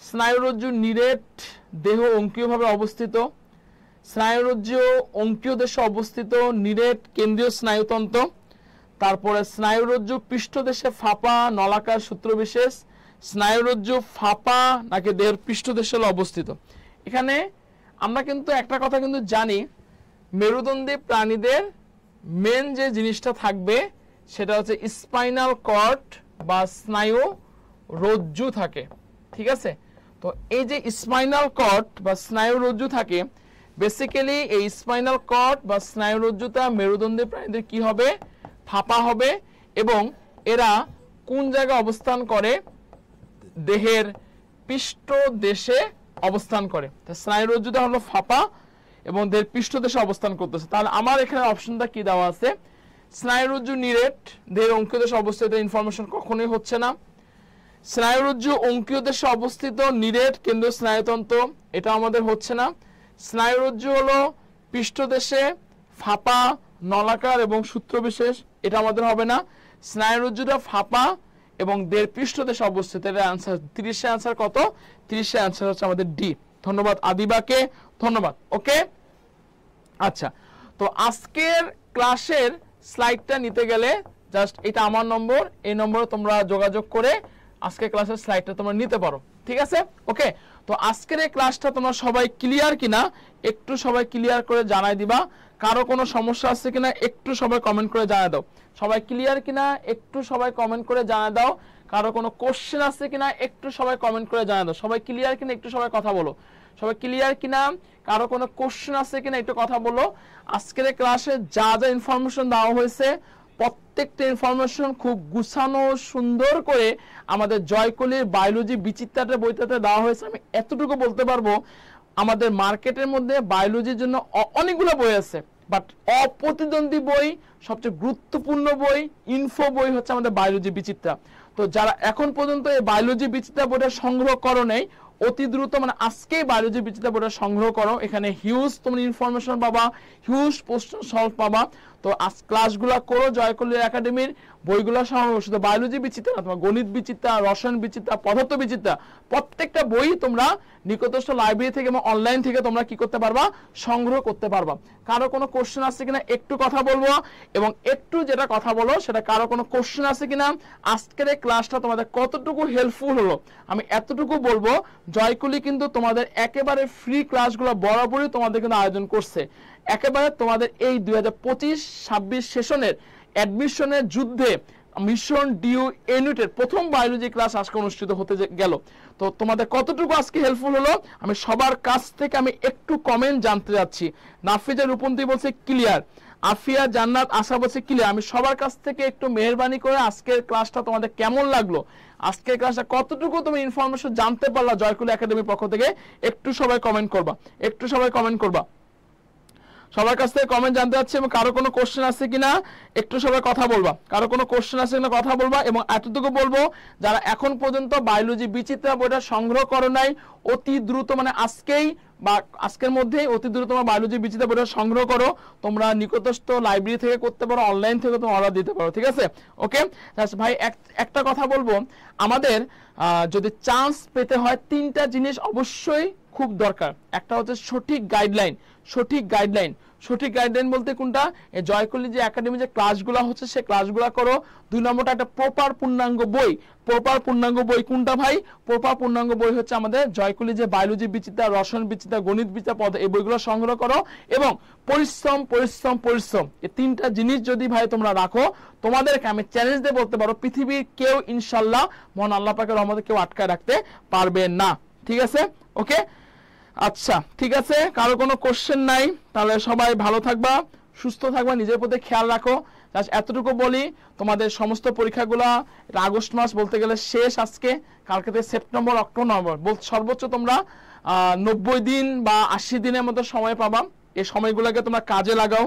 A: স্নায়ুরজ্জু নিরেট দেহ অঙ্কীয়ভাবে অবস্থিত স্নায়ুরজ্জু অঙ্কীয় দেশে অবস্থিত নিরেট কেন্দ্রীয় স্নায়ুতন্ত্র তারপরে স্নায়ুরজ্জু পৃষ্ঠদেশে ফাঁপা নলাকার সূত্রবিশেষ স্নায়ুরজ্জু ফাঁপা নাকি দেহের পৃষ্ঠদেশে অবস্থিত এখানে আমরা কিন্তু একটা কথা কিন্তু জানি, মেরুদণ্ডী প্রাণীদের মেন যে জিনিসটা থাকবে সেটা হচ্ছে স্পাইনাল কর্ড বা স্নায়ু রজ্জু থাকে, ঠিক আছে। তো এই যে স্পাইনাল কর্ড বা স্নায়ু রজ্জু থাকে, বেসিক্যালি এই স্পাইনাল কর্ড বা স্নায়ু রজ্জুটা মেরুদণ্ডী প্রাণীদের কি হবে, ফাঁপা হবে। এবং এরা কোন জায়গায় অবস্থান করে, দেহের পৃষ্ঠদেশে অবস্থান করে। স্নায়ু রজ্জুটা হলো ফাঁপা এবং দেহের পৃষ্ঠদেশে অবস্থান করতেছে। তাহলে আমার এখানে অপশনটা কি দেওয়া আছে, স্নায়ুরজ্জু নিরেট দেহের অঙ্কীয় দেশে অবস্থিত, ইনফরমেশন কখনোই হচ্ছে না। স্নায়ুরজ্জু অঙ্কীয় দেশে অবস্থিত নিরেট কেন্দ্রীয় স্নায়ুতন্ত্র, এটা আমাদের হচ্ছে না। স্নায়ুরজ্জু হলো পৃষ্ঠদেশে ফাঁপা নলাকার এবং সূত্রবিশেষ, এটা আমাদের হবে না। স্নায়ুরজ্জুটা ফাঁপা এবং দেহের পৃষ্ঠদেশে অবস্থিত, এটা আনসার 30 এর আনসার কত, 30 এর আনসার হচ্ছে আমাদের ডি। ধন্যবাদ আদিবাকে, ধন্যবাদ। ওকে, আচ্ছা, তো আজকের ক্লাসের স্লাইডটা নিতে গেলে জাস্ট এটা আমার নম্বর, এই নম্বরে তোমরা যোগাযোগ করে আজকের ক্লাসের স্লাইডটা তোমরা নিতে পারো, ঠিক আছে। ওকে, তো আজকের এই ক্লাসটা তোমরা সবাই ক্লিয়ার কিনা একটু সবাই ক্লিয়ার করে জানাই দিবা। কারো কোনো সমস্যা আছে কিনা একটু সবাই কমেন্ট করে জানাই দাও। সবাই ক্লিয়ার কিনা একটু সবাই কমেন্ট করে জানাই দাও। কারো কোনো কোশ্চেন আছে কিনা একটু সবাই কমেন্ট করে জানাই দাও। সবাই ক্লিয়ার কিনা একটু সবাই কথা বলো। সবাই ক্লিয়ার কিনা, কারো কোনো কোশ্চেন আছে কিনা একটু কথা বলো। আজকের ক্লাসে যা যা ইনফরমেশন দেওয়া হয়েছে প্রত্যেকটা ইনফরমেশন খুব গুছানো সুন্দর করে আমাদের জয়কলির বায়োলজি বিচিত্রাটা বইটাতে দেওয়া হয়েছে। আমি এতটুকু বলতে পারবো, আমাদের মার্কেটের মধ্যে বায়োলজির জন্য অনেকগুলো বই আছে, বাট অপ্রতিদ্বন্দ্বী বই, সবচেয়ে গুরুত্বপূর্ণ বই, ইনফো বই হচ্ছে আমাদের বায়োলজি বিচিত্রা। তো যারা এখন পর্যন্ত এই বায়োলজি বিচিত্রা বইটা সংগ্রহ করো নেই, অতি দ্রুত মানে আজকেই বায়োলজি বিচিত্রা বইটা সংগ্রহ করো। এখানে হিউজ তোমরা ইনফরমেশন পাবা, হিউজ প্রশ্ন সলভ পাবা। তো আজ ক্লাসগুলো করো জয়কলির একাডেমির, বইগুলো সংগ্রহ, শুধু বায়োলজি বিচিত্রা না, তোমার গণিত বিচিত্রা, রসায়ন বিচিত্রা, পদার্থ বিচিত্রা, প্রত্যেকটা বই তোমরা নিকটস্থ লাইব্রেরি থেকে এবং অনলাইন থেকে তোমরা কি করতে পারবা, সংগ্রহ করতে পারবা। কারো কোনো কোশ্চেন আছে কিনা একটু কথা বলবো, এবং একটু যেটা কথা বলো সেটা কারো কোনো কোশ্চেন আছে কিনা, আজকের এই ক্লাসটা তোমাদের কতটুকু হেল্পফুল হলো আমি এতটুকু বলবো। জয়কলি কিন্তু তোমাদের একেবারে ফ্রি ক্লাসগুলো বরাবরই তোমাদের কিন্তু আয়োজন করছে। একেবারে তোমাদের এই 2025-26 সেশনের অ্যাডমিশনের যুদ্ধে মিশন ডিউ ইউনিটের প্রথম বায়োলজি ক্লাস আজকে অনুষ্ঠিত হতে গেল। তো তোমাদের কতটুকু আজকে হেল্পফুল হলো আমি সবার কাছ থেকে আমি একটু কমেন্ট জানতে যাচ্ছি। নাফিজা রূপন্তী বলছে ক্লিয়ার, আফিয়া জান্নাত আশা বলছে ক্লিয়ার। আমি সবার কাছ থেকে একটু মেহেরবানি করে আজকের ক্লাসটা তোমাদের কেমন লাগলো, আজকের ক্লাসটা কতটুকু তুমি ইনফরমেশন জানতে পারলা জয়কলি একাডেমির পক্ষ থেকে, একটু সবাই কমেন্ট করবা, একটু সবাই কমেন্ট করবা। সবার কাছ থেকে কমেন্ট জানতে চাচ্ছি, এবং কারো কোনো কোশ্চেন আছে কিনা একটু সবাই কথা বলবা। কারো কোনো কোশ্চেন আছে কিনা কথা বলবা। এবং এতটুকু বলবো, যারা এখন পর্যন্ত বায়োলজি বিচিত্রা বইটা সংগ্রহ করো নাই, অতি দ্রুত মানে আজকেই বা আজকের মধ্যেই অতি দ্রুত তোমরা বায়োলজি বিচিত্রা বইটা সংগ্রহ করো। তোমরা নিকটস্থ লাইব্রেরি থেকে করতে পারো, অনলাইন থেকে তোমরা অর্ডার দিতে পারো, ঠিক আছে। ওকে ভাই, একটা কথা বলবো, আমাদের যদি চান্স পেতে হয় তিনটা জিনিস অবশ্যই খুব দরকার। একটা হচ্ছে সঠিক গাইডলাইন। সঠিক গাইডলাইন, সঠিক গাইডলাইন বলতে কোনটা, এই জয়কলি যে একাডেমি যে ক্লাসগুলো হচ্ছে সে ক্লাসগুলো করো। 2 নম্বরটা একটা প্রপার পূর্ণাঙ্গ বই। প্রপার পূর্ণাঙ্গ বই কোনটা ভাই, প্রপার পূর্ণাঙ্গ বই হচ্ছে আমাদের জয়কলি যে বায়োলজি বিচিত্রা, রসায়ন বিচিত্রা, গণিত বিচিত্রা, পদ, এই বইগুলো সংগ্রহ করো। এবং পরিশ্রম পরিশ্রম পরিশ্রম, এই তিনটা জিনিস যদি ভাই তোমরা রাখো, তোমাদেরকে আমি চ্যালেঞ্জ দিয়ে বলতে পারো পৃথিবীর কেউ ইনশাল্লাহ মহান আল্লাহ পাকের রহমতে কেউ আটকায় রাখতে পারবে না, ঠিক আছে। ওকে, আচ্ছা ঠিক আছে, কারো কোনো কোশ্চেন নাই, তাহলে সবাই ভালো থাকবা, সুস্থ থাকবা, নিজের প্রতি খেয়াল রাখো। এতটুকু বলি, তোমাদের সমস্ত পরীক্ষাগুলো আগস্ট মাস বলতে গেলে শেষ আজকে, কালকে থেকে সেপ্টেম্বর, অক্টোবর, নভেম্বর, সর্বোচ্চ তোমরা 90 দিন বা 80 দিনের মতো সময় পাবা। এই সময়গুলোকে তোমরা কাজে লাগাও,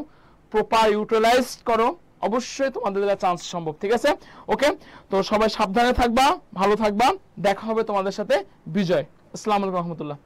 A: প্রপার ইউটিলাইজ করো, অবশ্যই তোমাদের চান্স সম্ভব, ঠিক আছে। ওকে, তো সবাই সাবধানে থাকবা, ভালো থাকবা, দেখা হবে তোমাদের সাথে। বিজয়। আসসালামু আলাইকুম রহমতুল্লাহ।